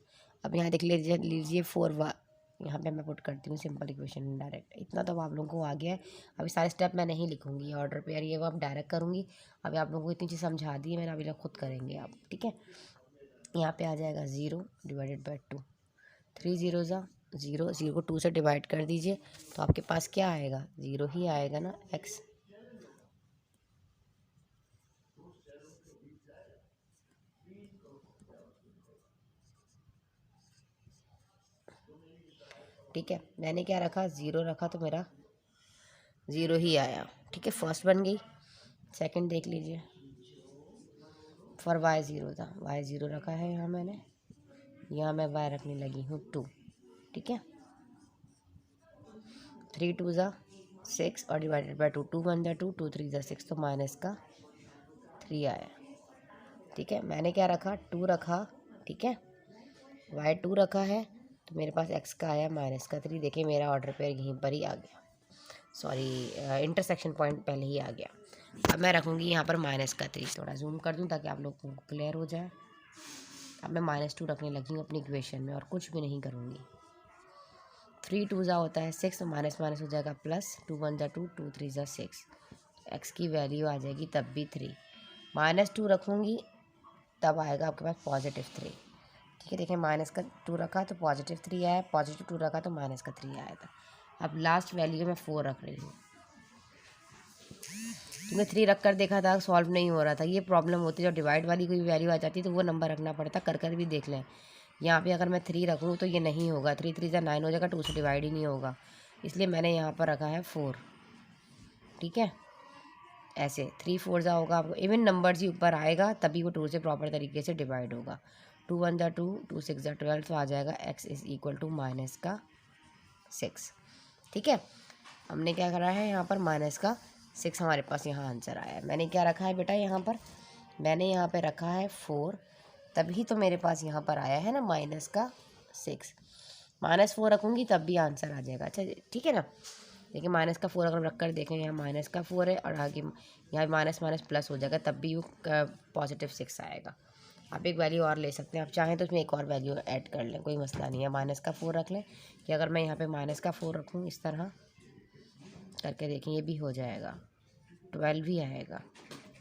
अब यहाँ देख लीजिए 4y, यहाँ पे मैं पुट करती हूँ सिंपल इक्वेशन डायरेक्ट। इतना तो आप लोगों को आ गया है। अभी सारे स्टेप मैं नहीं लिखूँगी ऑर्डर पे यार, ये वो अब डायरेक्ट करूँगी। अभी आप लोगों को इतनी चीज़ समझा दी है मैंने, अभी लोग खुद करेंगे आप। ठीक है, यहाँ पे आ जाएगा 0 डिवाइडेड बाई 2, 3 0 ज़ा 0, 0 को 2 से डिवाइड कर दीजिए तो आपके पास क्या आएगा, 0 ही आएगा ना x। ठीक है, मैंने क्या रखा, 0 रखा तो मेरा 0 ही आया। ठीक है, फर्स्ट बन गई। सेकंड देख लीजिए, फॉर y 0 था, y 0 रखा है यहाँ मैंने, यहाँ मैं y रखने लगी हूँ 2। ठीक है, 3 2 ज़ा 6 और डिवाइडेड बाई 2, 2 1 ज़ा 2, 2 3 ज़ा 6, तो माइनस का 3 आया। ठीक है, मैंने क्या रखा, 2 रखा। ठीक है, y 2 रखा है तो मेरे पास x का आया माइनस का 3। देखिए मेरा ऑर्डर पेयर यहीं पर ही आ गया, सॉरी इंटरसेक्शन पॉइंट पहले ही आ गया। अब मैं रखूँगी यहाँ पर माइनस का 3, थोड़ा जूम कर दूँ ताकि आप लोग को क्लियर हो जाए। अब मैं -2 रखने लगी हूँ अपनी इक्वेशन में और कुछ भी नहीं करूँगी। 3 2 ज़ा होता है 6, माइनस माइनस हो जाएगा प्लस, 2 1 ज़ा 2, 2 3 ज़ा 6, एक्स की वैल्यू आ जाएगी तब भी 3। -2 रखूँगी तब आएगा आपके पास +3। ठीक है, देखिए माइनस का 2 रखा तो +3 आया, +2 रखा तो माइनस का 3 आया था। अब लास्ट वैल्यू मैं 4 रख रही हूँ क्योंकि 3 रख कर देखा था सॉल्व नहीं हो रहा था। ये प्रॉब्लम होती है जब डिवाइड वाली कोई वैल्यू आ जाती है तो वो नंबर रखना पड़ता, कर भी देख लें। यहाँ पे अगर मैं 3 रखूँ तो ये नहीं होगा, 3 3 ज़ा 9 हो जाएगा, 2 से डिवाइड ही नहीं होगा, इसलिए मैंने यहाँ पर रखा है 4। ठीक है, ऐसे 3 4 ज़ा होगा, आपको इवन नंबर्स ही ऊपर आएगा तभी वो 2 से प्रॉपर तरीके से डिवाइड होगा। 2 1 ज़ा 2, 2 6 ज़ा 12, तो आ जाएगा x is equal to minus का 6। ठीक है, हमने क्या करा है यहाँ पर माइनस का 6 हमारे पास यहाँ आंसर आया है। मैंने क्या रखा है बेटा यहाँ पर, मैंने यहाँ पे रखा है 4, तभी तो मेरे पास यहाँ पर आया है ना माइनस का 6। -4 रखूँगी तब भी आंसर आ जाएगा। अच्छा ठीक है ना, देखिए माइनस का 4 अगर रख कर देखें, यहाँ माइनस का 4 है और आगे यहाँ माइनस माइनस प्लस हो जाएगा तब भी वो +6 आएगा। आप एक वैल्यू और ले सकते हैं, आप चाहें तो उसमें एक और वैल्यू ऐड कर लें, कोई मसला नहीं है। माइनस का 4 रख लें कि अगर मैं यहाँ पे माइनस का 4 रखूँ इस तरह करके देखें, ये भी हो जाएगा, 12 ही आएगा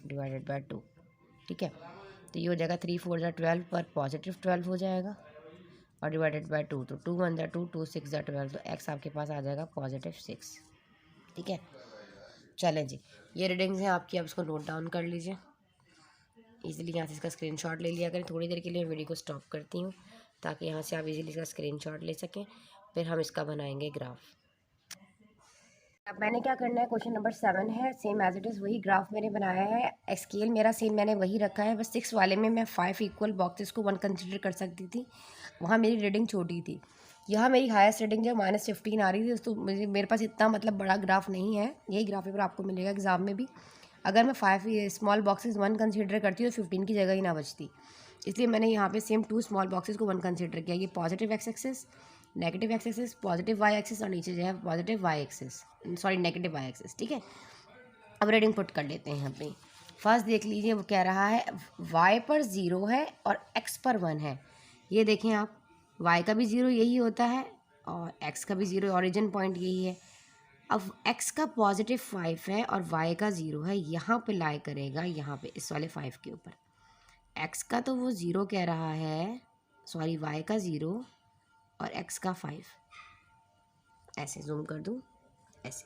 डिवाइडेड बाई 2। ठीक है, तो ये हो जाएगा 3 4 ज़ा 12 पर +12 हो जाएगा और डिवाइडेड बाई 2, तो 2 1 ज़ा 2, 2 6 ज़ा 12, तो x आपके पास आ जाएगा +6। ठीक है, चलें जी, ये रीडिंग्स हैं आपकी, आप इसको नोट डाउन कर लीजिए इजीली। यहाँ से इसका स्क्रीनशॉट ले लिया करें। थोड़ी देर के लिए वीडियो को स्टॉप करती हूँ ताकि यहाँ से आप इजीली इसका स्क्रीनशॉट ले सकें, फिर हम इसका बनाएंगे ग्राफ। अब मैंने क्या करना है, क्वेश्चन नंबर 7 है, सेम एज इट इज़ वही ग्राफ मैंने बनाया है, स्केल मेरा सेम मैंने वही रखा है, बस 6 वाले में मैं 5 इक्वल बॉक्सेस को 1 कंसिडर कर सकती थी, वहाँ मेरी रीडिंग छोटी थी। यहाँ मेरी हाईएस्ट रीडिंग जो -15 आ रही थी, तो मेरे पास इतना मतलब बड़ा ग्राफ नहीं है। यही ग्राफ पेपर आपको मिलेगा एग्जाम में भी। अगर मैं 5 स्मॉल बॉक्सेस 1 कंसिडर करती तो 15 की जगह ही ना बचती, इसलिए मैंने यहाँ पे सेम 2 स्मॉल बॉक्सेस को 1 कंसिडर किया। ये positive x axis, negative x axis, positive y axis और नीचे जो है positive y axis, sorry negative y axis. ठीक है, अब रीडिंग पुट कर लेते हैं यहाँ पे। फर्स्ट देख लीजिए, वो कह रहा है y पर 0 है और x पर 1 है। ये देखें आप, y का भी 0 यही होता है और x का भी 0, ओरिजिन पॉइंट यही है। अब x का पॉजिटिव 5 है और y का 0 है, यहाँ पे लाई करेगा, यहाँ पे इस वाले 5 के ऊपर। x का तो वो 0 कह रहा है, सॉरी y का 0 और x का 5, ऐसे जूम कर दूँ, ऐसे।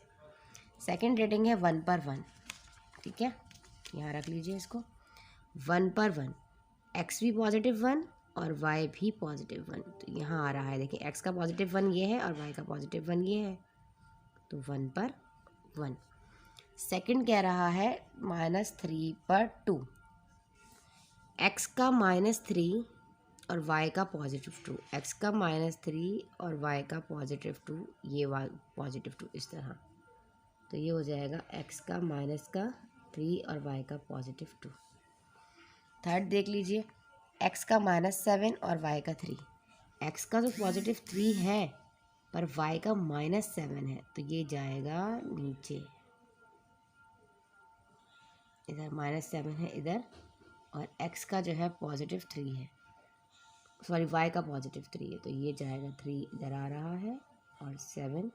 सेकेंड रीडिंग है 1 पर 1। ठीक है, यहाँ रख लीजिए इसको। 1 पर 1, x भी पॉजिटिव 1 और y भी पॉजिटिव 1। तो यहाँ आ रहा है, देखिए x का पॉजिटिव 1 ये है और y का पॉजिटिव 1 ये है, तो 1 पर 1। सेकंड कह रहा है -3 पर 2, x का -3 और y का पॉजिटिव 2, x का -3 और y का पॉजिटिव 2, ये पॉजिटिव 2 इस तरह। तो ये हो जाएगा x का -3 और y का पॉजिटिव 2। थर्ड देख लीजिए, x का -7 और y का 3। x का तो पॉजिटिव 3 है पर y का -7 है, तो ये जाएगा नीचे, इधर -7 है इधर, और x का जो है पॉजिटिव 3 है, सॉरी y का पॉजिटिव 3 है, तो ये जाएगा 3 इधर आ रहा है और 7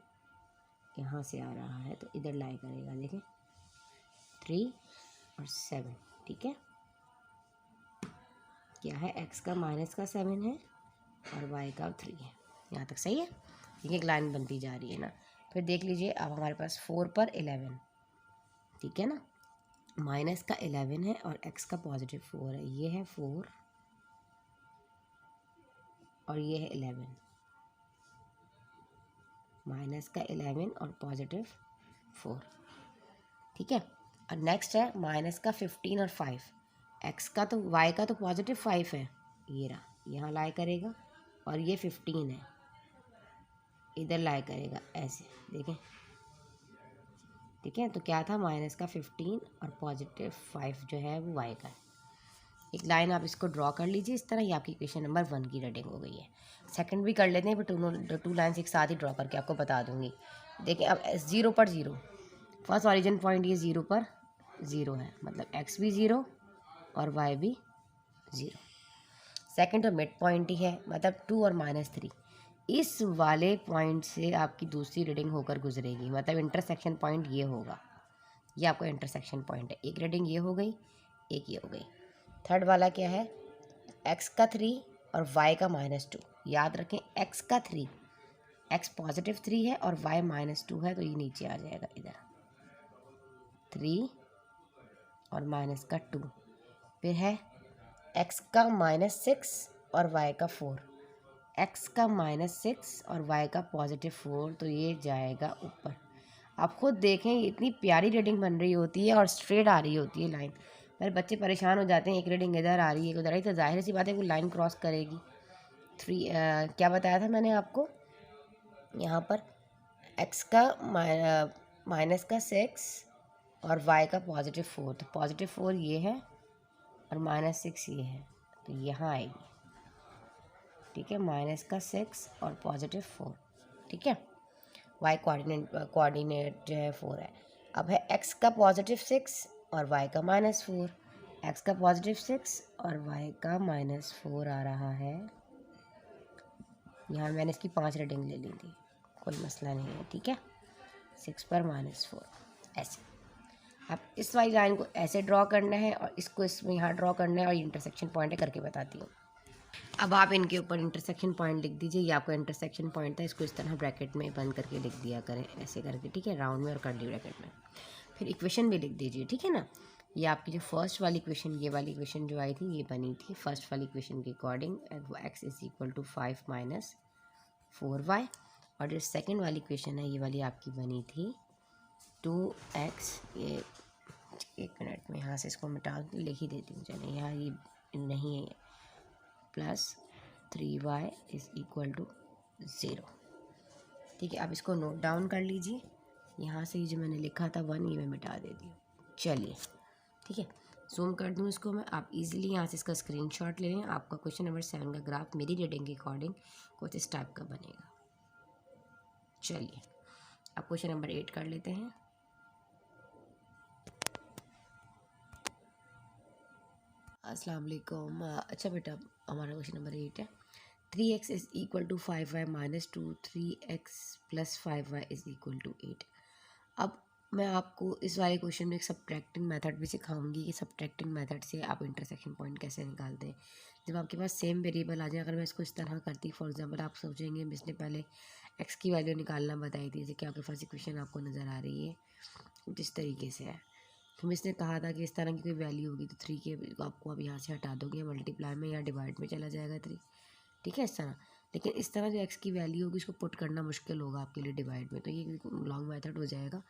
यहाँ से आ रहा है, तो इधर लाई करेगा। देखें 3 और 7। ठीक है, क्या है, x का -7 है और y का 3 है। यहाँ तक सही है, एक लाइन बनती जा रही है ना। फिर देख लीजिए, अब हमारे पास 4 पर 11। ठीक है ना, माइनस का 11 है और x का पॉजिटिव 4 है, ये है 4 और ये है 11, माइनस का 11 और पॉजिटिव 4। ठीक है, और नेक्स्ट है माइनस का 15 और 5। x का तो y का तो पॉजिटिव 5 है, ये रहा, यहाँ लाई करेगा, और ये 15 है, इधर लाई करेगा ऐसे। देखें, ठीक है, तो क्या था, माइनस का 15 और पॉजिटिव 5 जो है वो y का है। एक लाइन आप इसको ड्रॉ कर लीजिए इस तरह, ये आपकी इक्वेशन नंबर 1 की रीडिंग हो गई है। सेकंड भी कर लेते हैं, पर 2 लाइन्स एक साथ ही ड्रॉ करके आपको बता दूंगी। देखिए, अब 0 पर 0, फर्स्ट ऑरिजिन पॉइंट ये 0 पर 0 है, मतलब x भी 0 और y भी 0। सेकंड तो मिड पॉइंट ही है, मतलब 2 और -3, इस वाले पॉइंट से आपकी दूसरी रीडिंग होकर गुजरेगी, मतलब इंटरसेक्शन पॉइंट ये होगा, ये आपका इंटरसेक्शन पॉइंट है। एक रीडिंग ये हो गई, एक ये हो गई। थर्ड वाला क्या है, x का 3 और y का -2। याद रखें, x का 3, x पॉजिटिव 3 है और y -2 है, तो ये नीचे आ जाएगा इधर, 3 और -2। फिर है x का -6 और y का 4, x का -6 और y का पॉजिटिव 4, तो ये जाएगा ऊपर। आप खुद देखें, ये इतनी प्यारी रीडिंग बन रही होती है और स्ट्रेट आ रही होती है लाइन। मेरे बच्चे परेशान हो जाते हैं, एक रीडिंग इधर आ रही है, एक उधर आ रही, तो जाहिर सी बात है वो लाइन क्रॉस करेगी। क्या बताया था मैंने आपको, यहाँ पर x का -6 और y का पॉजिटिव 4, तो पॉजिटिव 4 ये है और -6 ये है, तो यहाँ आएगी। ठीक है, -6 और पॉजिटिव 4। ठीक है, y कोऑर्डिनेट जो है 4 है। अब है x का पॉजिटिव 6 और y का -4, x का पॉजिटिव 6 और y का -4 आ रहा है। यहाँ मैंने इसकी 5 रीडिंग ले ली थी, कोई मसला नहीं है। ठीक है, 6 पर -4 ऐसे। अब इस वाली लाइन को ऐसे ड्रॉ करना है और इसको इसमें यहाँ ड्रॉ करना है, और इंटरसेक्शन पॉइंट है, करके बताती हूँ। अब आप इनके ऊपर इंटरसेक्शन पॉइंट लिख दीजिए, ये आपका इंटरसेक्शन पॉइंट था, इसको इस तरह ब्रैकेट में बंद करके लिख दिया करें, ऐसे करके। ठीक है, राउंड में और कर्ली ब्रैकेट में। फिर इक्वेशन भी लिख दीजिए। ठीक है ना, ये आपकी जो फर्स्ट वाली इक्वेशन, ये वाली इक्वेशन जो आई थी, ये बनी थी फर्स्ट वाली इक्वेशन के अकॉर्डिंग, x = 5 - 4y। और जो सेकेंड वाली इक्वेशन है, ये वाली आपकी बनी थी 2x, ये एक मिनट में यहाँ से इसको मिटा लिख ही देती हूँ, चलिए, यहाँ ये नहीं है, +3y = 0। ठीक है, अब इसको नोट डाउन कर लीजिए। यहाँ से जो मैंने लिखा था 1, ये मैं मिटा देती हूँ। चलिए, ठीक है, जूम कर दूँ इसको मैं, आप इजीली यहाँ से इसका स्क्रीनशॉट ले लें। आपका क्वेश्चन नंबर 7 का ग्राफ मेरी रीडिंग के अकॉर्डिंग कुछ इस टाइप का बनेगा। चलिए अब क्वेश्चन नंबर 8 कर लेते हैं। अस्सलाम वालेकुम। अच्छा बेटा, हमारा क्वेश्चन नंबर 8 है। 3x is equal to 5y minus 2, 3x plus 5y is equal to 8। अब मैं आपको इस वाले क्वेश्चन में एक सब्ट्रैक्टिंग मेथड भी सिखाऊंगी कि सब्ट्रैक्टिंग मेथड से आप इंटरसेक्शन पॉइंट कैसे निकालते हैं। जब आपके पास सेम वेरिएबल आ जाए, अगर मैं इसको इस तरह करती, फॉर एग्जांपल आप सोचेंगे इसने पहले x की वैल्यू निकालना बताई थी, जैसे कि आपके पास इक्वेशन आपको नज़र आ रही है जिस तरीके से है। तो इसने कहा था कि इस तरह की कोई वैल्यू होगी तो 3 के आपको अब यहाँ से हटा दोगे, मल्टीप्लाई में या डिवाइड में चला जाएगा 3, ठीक है इस तरह। लेकिन इस तरह जो x की वैल्यू होगी उसको पुट करना मुश्किल होगा आपके लिए डिवाइड में, तो ये लॉन्ग मेथड हो जाएगा।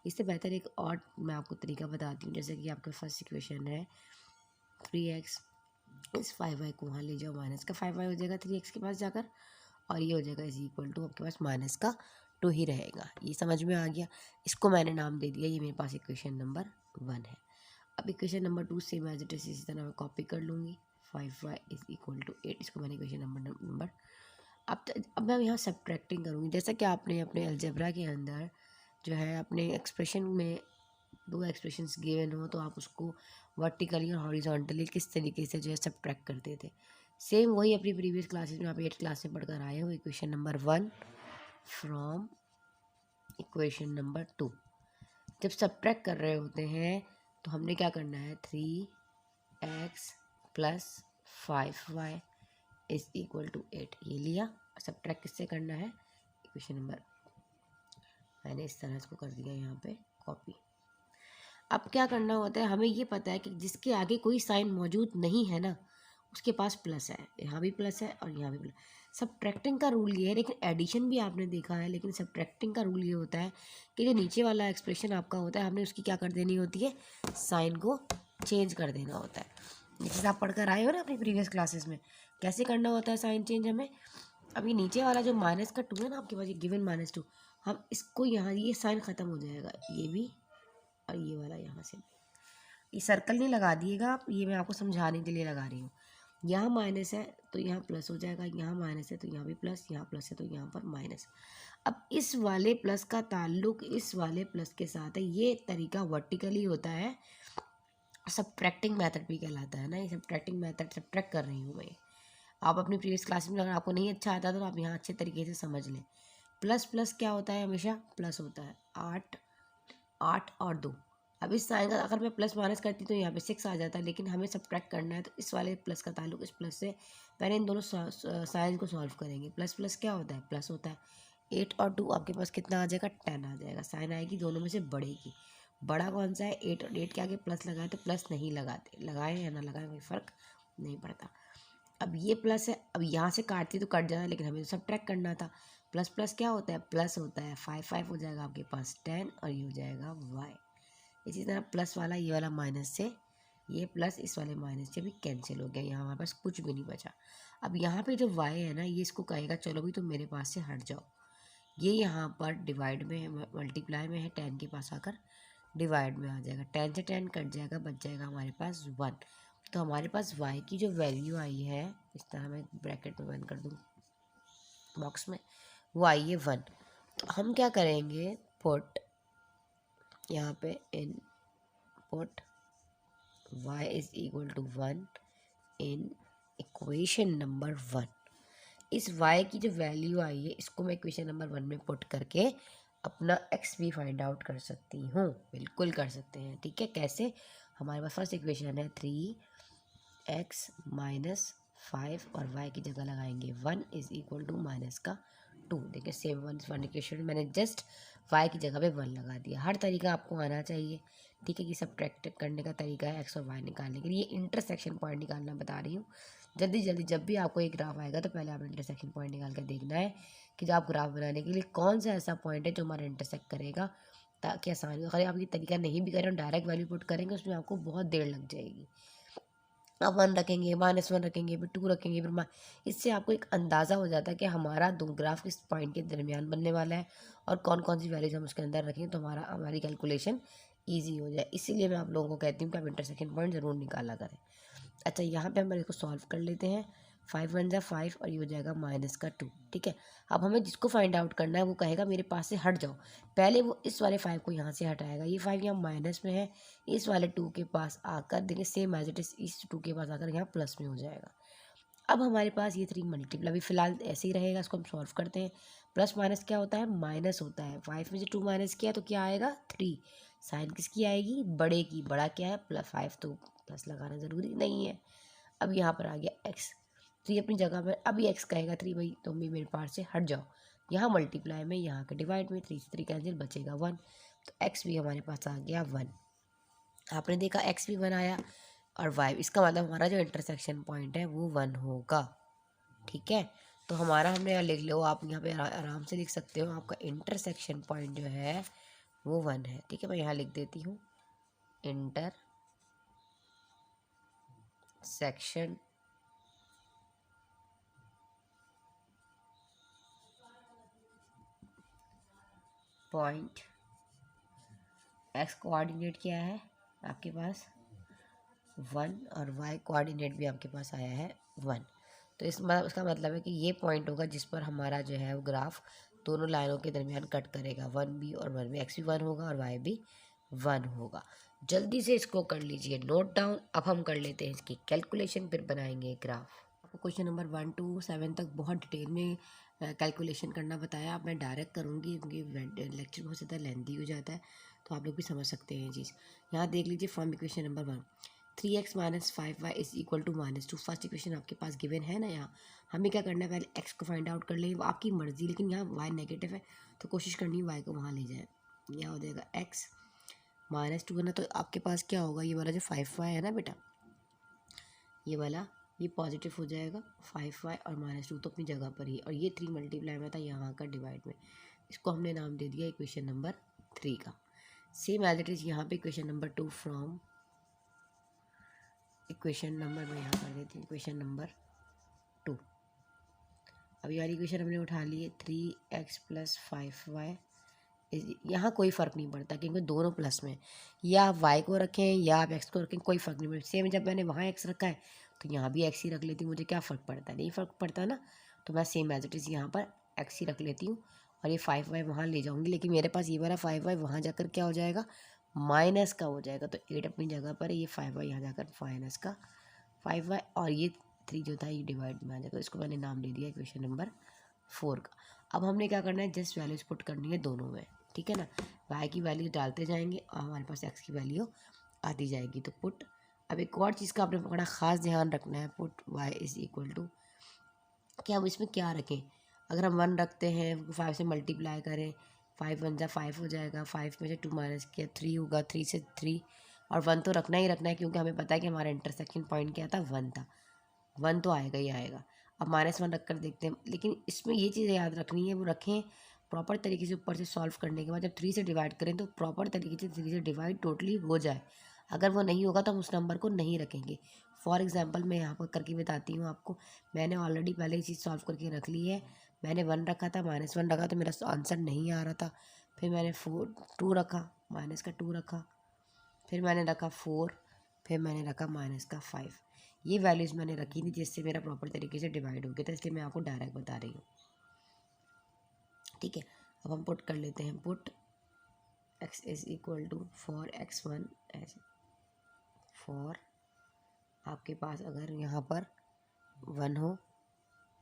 इससे बेहतर एक और मैं आपको तरीका बताती हूँ। जैसे कि आपके फर्स्ट इक्वेशन है 3x इस 5y को वहाँ ले जाओ, माइनस का 5y हो जाएगा 3x के पास जाकर, और ये हो जाएगा इज इक्वल टू आपके पास माइनस का 2 ही रहेगा। ये समझ में आ गया। इसको मैंने नाम दे दिया, ये मेरे पास इक्वेशन नंबर 1 है। अब equation number 2 same as it is इसी तरह मैं कॉपी कर लूँगी। 5y इज इक्वल टू 8, इसको मैंने इक्वेशन नंबर अब मैं यहाँ सब्ट्रैक्टिंग करूँगी। जैसा कि आपने अपने अलजेब्रा के अंदर जो है अपने एक्सप्रेशन में 2 एक्सप्रेशंस गिवन हो तो आप उसको वर्टिकली और हॉरिजॉन्टली किस तरीके से जो है सब्ट्रैक्ट करते थे, सेम वही अपनी प्रीवियस क्लासेस में आप 8 क्लास में पढ़कर आए हो। Equation number 1 from equation number 2। जब सब्ट्रैक्ट कर रहे होते हैं तो हमने क्या करना है, 3x plus 5y is equal to 8, ये लिया। सब्ट्रैक्ट किससे करना है, इक्वेशन नंबर, मैंने इस तरह इसको कर दिया यहाँ पे कॉपी। अब क्या करना होता है, हमें ये पता है कि जिसके आगे कोई साइन मौजूद नहीं है ना उसके पास प्लस है, यहाँ भी प्लस है और यहाँ भी प्लस। सब्ट्रैक्टिंग का रूल ये है, लेकिन एडिशन भी आपने देखा है, लेकिन सब्ट्रैक्टिंग का रूल ये होता है कि जो नीचे वाला एक्सप्रेशन आपका होता है हमने उसकी क्या कर देनी होती है, साइन को चेंज कर देना होता है। जैसे आप पढ़कर आए हो ना अपनी प्रीवियस क्लासेस में, कैसे करना होता है साइन चेंज हमें। अब ये नीचे वाला जो माइनस का 2 है ना आपके पास, ये गिवन -2, हम इसको यहाँ, ये साइन ख़त्म हो जाएगा, ये भी और ये वाला यहाँ से। ये सर्कल नहीं लगा दिएगा आप, ये मैं आपको समझाने के लिए लगा रही हूँ। यहाँ माइनस है तो यहाँ प्लस हो जाएगा, यहाँ माइनस है तो यहाँ भी प्लस, यहाँ प्लस है तो यहाँ पर माइनस। अब इस वाले प्लस का ताल्लुक इस वाले प्लस के साथ है, ये तरीका वर्टिकली होता है, सब्ट्रैक्टिंग मेथड भी कहलाता है ना। ये सब्ट्रैक्टिंग मेथड सब्ट्रैक्ट कर रही हूँ मैं। आप अपनी प्रीवियस क्लास में अगर आपको नहीं अच्छा आता तो आप यहाँ अच्छे तरीके से समझ लें। प्लस प्लस क्या होता है, हमेशा प्लस होता है। 8 और 2। अब इस साइन का अगर मैं प्लस माइनस करती तो यहाँ पे 6 आ जाता है, लेकिन हमें सब्ट्रैक्ट करना है तो इस वाले प्लस का ताल्लुक इस प्लस से, पहले इन दोनों साइन को सॉल्व करेंगे। प्लस प्लस क्या होता है, प्लस होता है। 8 और 2 आपके पास कितना आ जाएगा, 10 आ जाएगा। साइन आएगी दोनों में से बड़े की, बड़ा कौन सा है, 8, और 8 के आगे प्लस लगाए तो प्लस नहीं लगाते, लगाए या ना लगाए कोई फ़र्क नहीं पड़ता। अब ये प्लस है, अब यहाँ से काटती तो कट जाता, लेकिन हमें तो सब्ट्रैक्ट करना था। प्लस प्लस क्या होता है, प्लस होता है। 5 हो जाएगा आपके पास 10 और ये हो जाएगा y। इसी तरह प्लस वाला ये वाला माइनस से, ये प्लस इस वाले माइनस से भी कैंसिल हो गया, यहाँ हमारे पास कुछ भी नहीं बचा। अब यहाँ पे जो y है ना, ये इसको कहेगा चलो भी तुम मेरे पास से हट जाओ। ये यहाँ पर डिवाइड में है, मल्टीप्लाई में है, 10 के पास आकर डिवाइड में आ जाएगा। 10 से 10 कट जाएगा, बच जाएगा हमारे पास 1। तो हमारे पास y की जो वैल्यू आई है, इस तरह मैं ब्रैकेट में बंद कर दूँ बॉक्स में, वो आई है 1। तो हम क्या करेंगे, पुट यहाँ पे in put y is equal to 1 in equation number 1। इस y की जो वैल्यू आई है इसको मैं इक्वेशन नंबर 1 में पुट करके अपना x भी फाइंड आउट कर सकती हूँ। बिल्कुल कर सकते हैं, ठीक है। कैसे, हमारे पास फर्स्ट इक्वेशन है 3x माइनस 5 और y की जगह लगाएंगे 1 इज इक्वल टू माइनस का 2। देखिए सेम वन इक्वेशन मैंने जस्ट y की जगह पे 1 लगा दिया। हर तरीका आपको आना चाहिए, ठीक है। कि सब्ट्रैक्ट करने का तरीका है x और y निकालने के लिए। इंटरसेक्शन पॉइंट निकालना बता रही हूँ। जल्दी जल्दी जब भी आपको एक ग्राफ आएगा तो पहले आप इंटरसेक्शन पॉइंट निकाल कर देखना है कि जो आप ग्राफ बनाने के लिए कौन सा ऐसा पॉइंट है जो हमारा इंटरसेक्ट करेगा, ताकि आसानी, अगर आप ये तरीका नहीं भी करें और डायरेक्ट वैल्यू पुट करेंगे उसमें आपको बहुत देर लग जाएगी। आप 1 रखेंगे, -1 रखेंगे, फिर 2 रखेंगे, फिर इससे आपको एक अंदाज़ा हो जाता है कि हमारा दो ग्राफ किस पॉइंट के दरमियान बनने वाला है और कौन कौन सी वैल्यूज हम उसके अंदर रखेंगे तो हमारी कैलकुलेशन ईजी हो जाए, इसीलिए मैं आप लोगों को कहती हूँ कि आप इंटरसेक्शन पॉइंट ज़रूर निकाला करें। अच्छा, यहाँ पे हम इसको सॉल्व कर लेते हैं। 5 1 जा 5 और ये हो जाएगा -2। ठीक है, अब हमें जिसको फाइंड आउट करना है वो कहेगा मेरे पास से हट जाओ। पहले वो इस वाले 5 को यहाँ से हटाएगा, ये 5 यहाँ माइनस में है, इस वाले 2 के पास आकर देखिए सेम एज इट इज इस 2 के पास आकर यहाँ प्लस में हो जाएगा। अब हमारे पास ये 3 मल्टीप्लाई अभी फिलहाल ऐसे ही रहेगा, इसको हम सॉल्व करते हैं। प्लस माइनस क्या होता है, माइनस होता है। 5 में से 2 माइनस किया तो क्या आएगा, 3। साइन किसकी आएगी, बड़े की। बड़ा क्या है, +5, तो प्लस लगाना ज़रूरी नहीं है। अब यहाँ पर आ गया x, 3 अपनी जगह पर। अभी x कहेगा 3 भाई तुम भी मेरे पास से हट जाओ। यहाँ मल्टीप्लाई में, यहाँ के डिवाइड में, 3 से 3 कैंसिल, बचेगा 1। तो x भी हमारे पास आ गया 1। आपने देखा x भी 1 आया और y, इसका मतलब हमारा जो इंटरसेक्शन पॉइंट है वो 1 होगा। ठीक है, तो हमारा हमने यहाँ लिख लो, आप यहाँ पे आराम से लिख सकते हो, आपका इंटरसेक्शन पॉइंट जो है वो 1 है। ठीक है, मैं यहाँ लिख देती हूँ इंटरसेक्शन पॉइंट, एक्स कोऑर्डिनेट क्या है आपके पास 1 और वाई कोऑर्डिनेट भी आपके पास आया है 1। तो इसका मतलब है कि ये पॉइंट होगा जिस पर हमारा जो है वो ग्राफ दोनों लाइनों के दरमियान कट करेगा। 1 भी और 1 भी, एक्स भी 1 होगा और वाई भी 1 होगा। जल्दी से इसको कर लीजिए नोट डाउन। अब हम कर लेते हैं इसकी कैलकुलेशन, फिर बनाएंगे ग्राफ। आपको क्वेश्चन नंबर 1 to 7 तक बहुत डिटेल में कैलकुलेशन करना बताया। अब मैं डायरेक्ट करूँगी क्योंकि लेक्चर बहुत ज़्यादा लेंथी हो जाता है, तो आप लोग भी समझ सकते हैं ये चीज़। यहाँ देख लीजिए from equation number 1, 3x - 5y is equal to -2। First equation आपके पास गिवन है ना। यहाँ हमें क्या करना है, पहले x को फाइंड आउट कर लेंगे, वो आपकी मर्जी, लेकिन यहाँ y नेगेटिव है तो कोशिश करनी है y को वहाँ ले जाए। यहाँ हो जाएगा x -2 है ना, तो आपके पास क्या होगा, ये वाला जो 5y है ना बेटा, ये वाला ये पॉजिटिव हो जाएगा। 5y और -2 तो अपनी जगह पर ही, और ये 3 मल्टीप्लाई में था यहाँ का डिवाइड में। इसको हमने नाम दे दिया इक्वेशन नंबर 3 का। सेम एज इट इज़ यहाँ पे equation number 2 from equation number, मैं यहाँ कर देती हूँ इक्वेशन नंबर 2। अब यार इक्वेशन हमने उठा ली है 3x + 5y। यहाँ कोई फ़र्क नहीं पड़ता क्योंकि दोनों प्लस में, या आप y को रखें या आप x को रखें, कोई फ़र्क नहीं पड़ता। सेम जब मैंने वहाँ x रखा है तो यहाँ भी x ही रख लेती हूँ, मुझे क्या फ़र्क पड़ता है, नहीं फ़र्क पड़ता ना। तो मैं सेम एज इट इज़ यहाँ पर x ही रख लेती हूँ और ये 5y वहाँ ले जाऊँगी, लेकिन मेरे पास ये वाला 5y वहाँ जाकर क्या हो जाएगा, माइनस का हो जाएगा। तो 8 अपनी जगह पर है, ये 5y यहाँ जाकर माइनस का 5y, और ये 3 जो था ये डिवाइड में आ जाएगा। तो इसको मैंने नाम दे दिया इक्वेशन नंबर 4 का। अब हमने क्या करना है, जस्ट वैल्यूज पुट करनी है दोनों में। ठीक है ना, y की वैल्यू डालते जाएंगे और हमारे पास x की वैल्यू आती जाएगी। तो पुट, अब एक और चीज़ का आपने बड़ा ख़ास ध्यान रखना है, put y is equal to, कि हम इसमें क्या रखें। अगर हम 1 रखते हैं, 5 से मल्टीप्लाई करें, 5 1 जा 5 हो जाएगा, 5 में से 2 माइनस किया 3 होगा, 3 से 3, और 1 तो रखना ही रखना है क्योंकि हमें पता है कि हमारा इंटरसेक्शन पॉइंट क्या था, 1 था। 1 तो आएगा ही आएगा। अब -1 रख कर देखते हैं, लेकिन इसमें ये चीज़ याद रखनी है, वो रखें प्रॉपर तरीके से। ऊपर से सॉल्व करने के बाद जब 3 से डिवाइड करें तो प्रॉपर तरीके से 3 से डिवाइड टोटली हो जाए। अगर वो नहीं होगा तो हम उस नंबर को नहीं रखेंगे। फॉर एग्जांपल मैं यहाँ पर करके बताती हूँ आपको। मैंने ऑलरेडी पहले ये चीज़ सॉल्व करके रख ली है। मैंने 1 रखा था, -1 रखा तो मेरा आंसर नहीं आ रहा था। फिर मैंने 2 रखा, माइनस का 2 रखा, फिर मैंने रखा 4, फिर मैंने रखा -5। ये वैल्यूज़ मैंने रखी थी जिससे मेरा प्रॉपर तरीके से डिवाइड हो गया था, इसलिए मैं आपको डायरेक्ट बता रही हूँ। ठीक है, अब हम पुट कर लेते हैं, put x is equal to 4x1 ऐसे। फॉर आपके पास अगर यहाँ पर 1 हो,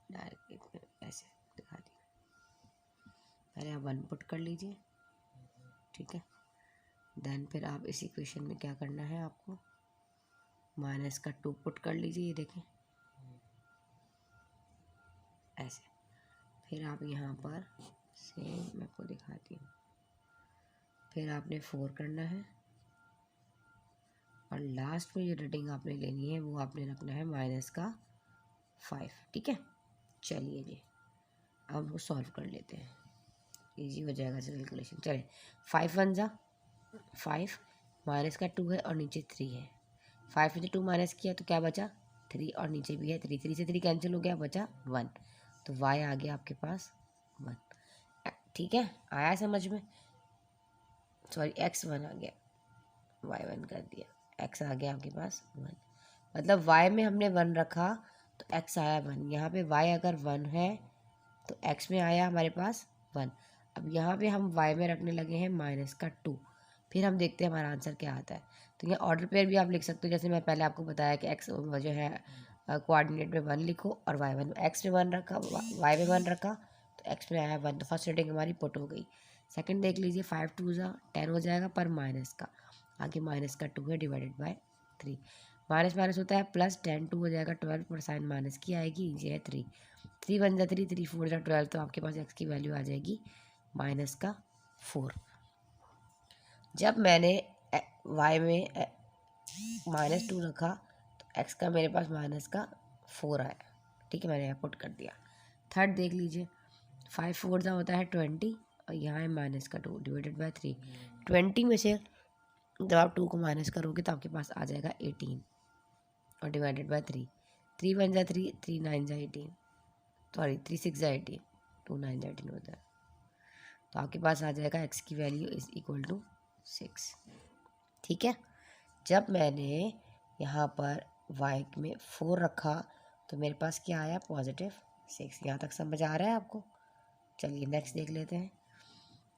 डायरेक्ट ऐसे दिखा दिया, पहले आप 1 पुट कर लीजिए। ठीक है, देन फिर आप इस इक्वेशन में क्या करना है आपको, माइनस का 2 पुट कर लीजिए, ये देखें ऐसे। फिर आप यहाँ पर सेम, मैं आपको दिखाती हूँ, फिर आपने 4 करना है और लास्ट में जो रीडिंग आपने लेनी है वो आपने रखना है -5। ठीक है, चलिए जी अब हम सॉल्व कर लेते हैं, इजी हो जाएगा कैलकुलेशन। चलिए 5 1 जा 5, माइनस का 2 है और नीचे 3 है। 5 में से 2 माइनस किया तो क्या बचा, 3, और नीचे भी है 3, 3 से 3 कैंसिल हो गया, बचा 1। तो y आ गया आपके पास 1। ठीक है, आया समझ में, सॉरी x 1 आ गया। y1 कर दिया, x आ गया आपके पास 1। मतलब y में हमने 1 रखा तो x आया 1। यहाँ पे y अगर 1 है तो x में आया हमारे पास 1। अब यहाँ पे हम y में रखने लगे हैं -2। फिर हम देखते हैं हमारा आंसर क्या आता है। तो यहाँ ऑर्डर पेयर भी आप लिख सकते हो, जैसे मैं पहले आपको बताया कि x जो है कोऑर्डिनेट में 1 लिखो और y1 x में 1 रखा, y में 1 रखा तो x में आया 1। तो फर्स्ट रेटिंग हमारी पुट हो गई। सेकंड देख लीजिए, 5 2 10 हो जाएगा, पर माइनस का आगे -2 है डिवाइडेड बाय 3। माइनस माइनस होता है प्लस, 10 2 हो जाएगा 12, पर साइन माइनस की आएगी, नीचे है 3। 3 1 3, 3 4 12, तो आपके पास x की वैल्यू आ जाएगी -4। जब मैंने y में -2 रखा तो x का मेरे पास -4 आया। ठीक है, मैंने यहाँ पुट कर दिया। थर्ड देख लीजिए, 5 4 होता है 20 और यहाँ है -2 डिवाइडेड बाय 3। 20 में से जब आप 2 को माइनस करोगे तो आपके पास आ जाएगा 18 और डिवाइडेड बाय 3। 3 1 3, 3 9 18, सॉरी 3 6 18, 2 9 18 होता है। तो आपके पास आ जाएगा x की वैल्यू इज इक्वल टू 6। ठीक है, जब मैंने यहाँ पर y में 4 रखा तो मेरे पास क्या आया, +6। यहाँ तक समझ आ रहा है आपको? चलिए नेक्स्ट देख लेते हैं।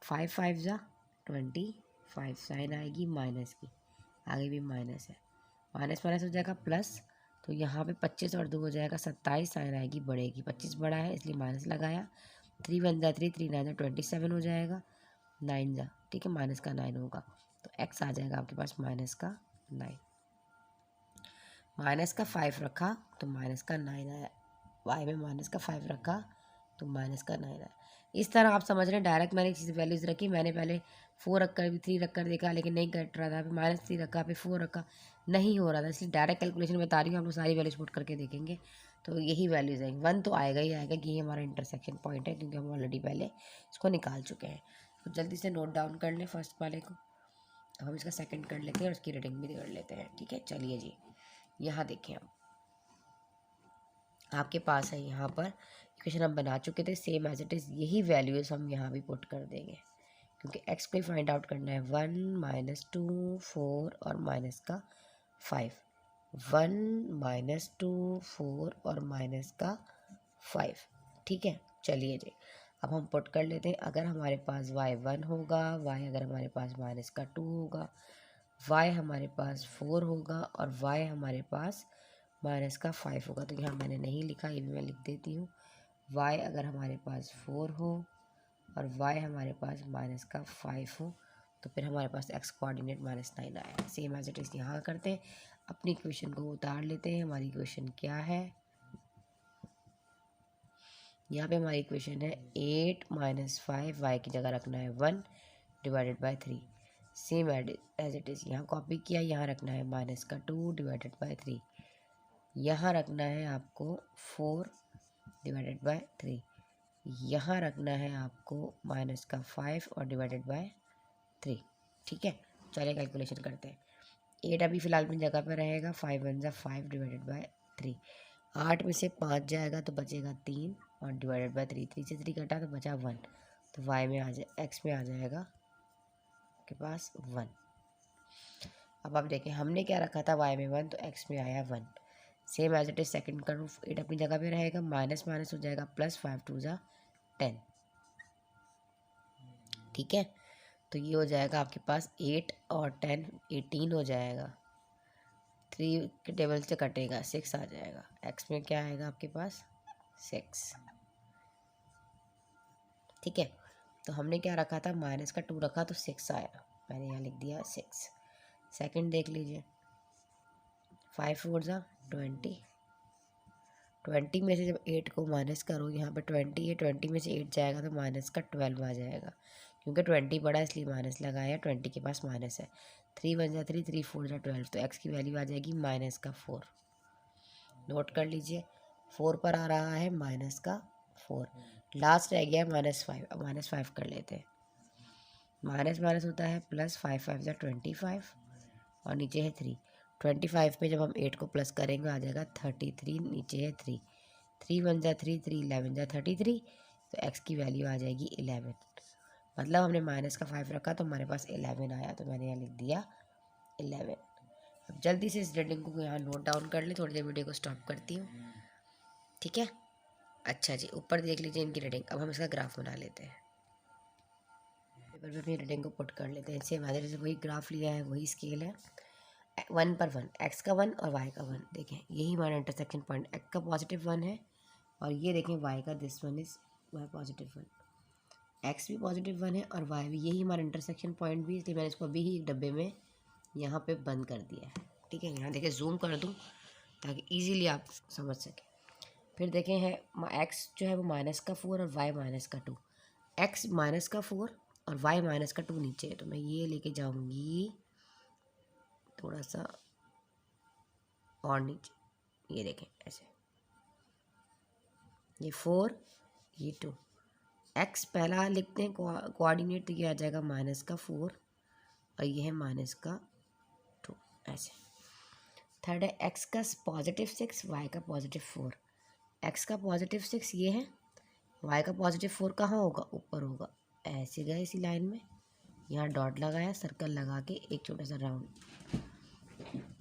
5 5 25, साइन आएगी माइनस की, आगे भी माइनस है, माइनस माइनस हो जाएगा प्लस। तो यहाँ पे 25 और 2 हो जाएगा 27, साइन आएगी बढ़ेगी, 25 बड़ा है इसलिए माइनस लगाया। 3 1 3, 3 9 27 हो जाएगा, 9 ठीक है, माइनस का 9 होगा। तो x आ जाएगा आपके पास -9। माइनस का 5 रखा तो माइनस का 9 आया, y में -5 रखा तो -9 आया। इस तरह आप समझ रहे हैं, डायरेक्ट मैंने चीज़ वैल्यूज़ रखी। मैंने पहले 4 रखकर भी 3 रखकर देखा लेकिन नहीं कट रहा था, फिर -3 रखा, फिर 4 रखा, नहीं हो रहा था, इसलिए डायरेक्ट कैलकुलेशन बता रही हूँ। आप लोग सारी वैल्यूज पुट करके देखेंगे तो यही वैल्यूज़ आएंगी। 1 तो आएगा ही आएगा कि ये हमारा इंटरसेक्शन पॉइंट है, क्योंकि हम ऑलरेडी पहले इसको निकाल चुके हैं। तो जल्दी से नोट डाउन कर लें फर्स्ट वाले को, हम इसका सेकंड कर लेते हैं और उसकी रेटिंग भी कर लेते हैं। ठीक है, चलिए जी, यहाँ देखें हम, आपके पास है यहाँ पर इक्वेशन हम बना चुके थे, सेम एज इट इज़ यही वैल्यूज़ हम यहाँ भी पुट कर देंगे, क्योंकि x को फाइंड आउट करना है। 1 -2 4 और माइनस का 5, 1 -2 4 और माइनस का 5। ठीक है, चलिए जी, अब हम पुट कर लेते हैं। अगर हमारे पास y1 होगा, y अगर हमारे पास -2 होगा, y हमारे पास 4 होगा और y हमारे पास -5 होगा। तो यहाँ मैंने नहीं लिखा, ये भी मैं लिख देती हूँ। y अगर हमारे पास 4 हो और y हमारे पास -5 हो तो फिर हमारे पास x कोऑर्डिनेट -9 आया। सेम एज इट इज़ यहाँ करते हैं, अपनी इक्वेशन को उतार लेते हैं। हमारी इक्वेशन क्या है, यहाँ पे हमारी इक्वेशन है 8 -5, y की जगह रखना है 1 divided by 3। Same as it is यहाँ कॉपी किया, यहाँ रखना है -2 डिवाइडेड बाय 3, यहाँ रखना है आपको 4 डिवाइडेड बाय 3, यहाँ रखना है आपको -5 और डिवाइडेड बाय 3। ठीक है, चलिए कैलकुलेशन करते हैं। 8 अभी फ़िलहाल अपनी जगह पर रहेगा, 5 1 5 डिवाइडेड बाय 3। 8 में से 5 जाएगा तो बचेगा 3 और डिवाइडेड बाय 3, 3 से 3 कटा तो बचा 1। तो y में आ जाए, x में आ जाएगा आपके पास 1। अब आप देखें, हमने क्या रखा था y में 1, तो x में आया 1। Same as it is second करो, 8 अपनी जगह पे रहेगा, माइनस माइनस हो जाएगा प्लस, 5 2 10। ठीक है, तो ये हो जाएगा आपके पास 8 और 10 18 हो जाएगा। 3 के टेबल से कटेगा, 6 आ जाएगा। x में क्या आएगा आपके पास 6। ठीक है, तो हमने क्या रखा था, -2 रखा तो 6 आया, मैंने यहाँ लिख दिया 6। सेकंड देख लीजिए, 5 4 20, 20 में से जब 8 को माइनस करो, यहाँ पे 20 है, 20 में से 8 जाएगा तो -12 आ जाएगा, क्योंकि 20 बड़ा है इसलिए माइनस लगाया, 20 के पास माइनस है। 3 1 3, 3 4 12, तो x की वैल्यू आ जाएगी -4। नोट कर लीजिए, 4 पर आ रहा है -4, लास्ट रह गया -5। अब -5 कर लेते हैं, माइनस माइनस होता है प्लस, 5 5 25 और नीचे है 3। 25 में जब हम 8 को प्लस करेंगे आ जाएगा 33, नीचे है 3। 3 1 3, 3 11 33, तो x की वैल्यू आ जाएगी 11। मतलब हमने -5 रखा तो हमारे पास 11 आया, तो मैंने यहाँ लिख दिया 11। अब जल्दी से इस रीडिंग को यहाँ नोट डाउन कर ले, थोड़ी देर वीडियो को स्टॉप करती हूँ, ठीक है। अच्छा जी, ऊपर देख लीजिए इनकी रीडिंग। अब हम इसका ग्राफ बना लेते हैं, पेपर पे अपनी रीडिंग को पुट कर लेते हैं। सेम जैसे वही ग्राफ लिया है, वही स्केल है, 1 पर 1, एक्स का 1 और वाई का 1। देखें यही हमारा इंटरसेक्शन पॉइंट, एक्स का +1 है और ये देखें वाई का this one is Y +1, X भी +1 है और वाई भी। यही हमारा इंटरसेक्शन पॉइंट भी, इसलिए मैंने इसको अभी ही एक डब्बे में यहाँ पे बंद कर दिया है, ठीक है। यहाँ देखें जूम कर दूँ ताकि ईजीली आप समझ सकें। फिर देखें है एक्स जो है वो -4 और वाई -2, एक्स -4 और वाई -2 नीचे है, तो मैं ये लेके जाऊँगी थोड़ा सा और नीचे, ये देखें ऐसे, ये 4 ये 2, एक्स पहला लिखते हैं कोऑर्डिनेट, तो ये आ जाएगा -4 और ये है -2 ऐसे। थर्ड है एक्स का +6 वाई का +4, एक्स का +6 ये है, वाई का +4 कहाँ होगा, ऊपर होगा, ऐसे गए इसी लाइन में, यहाँ डॉट लगाया, सर्कल लगा के एक छोटा सा राउंड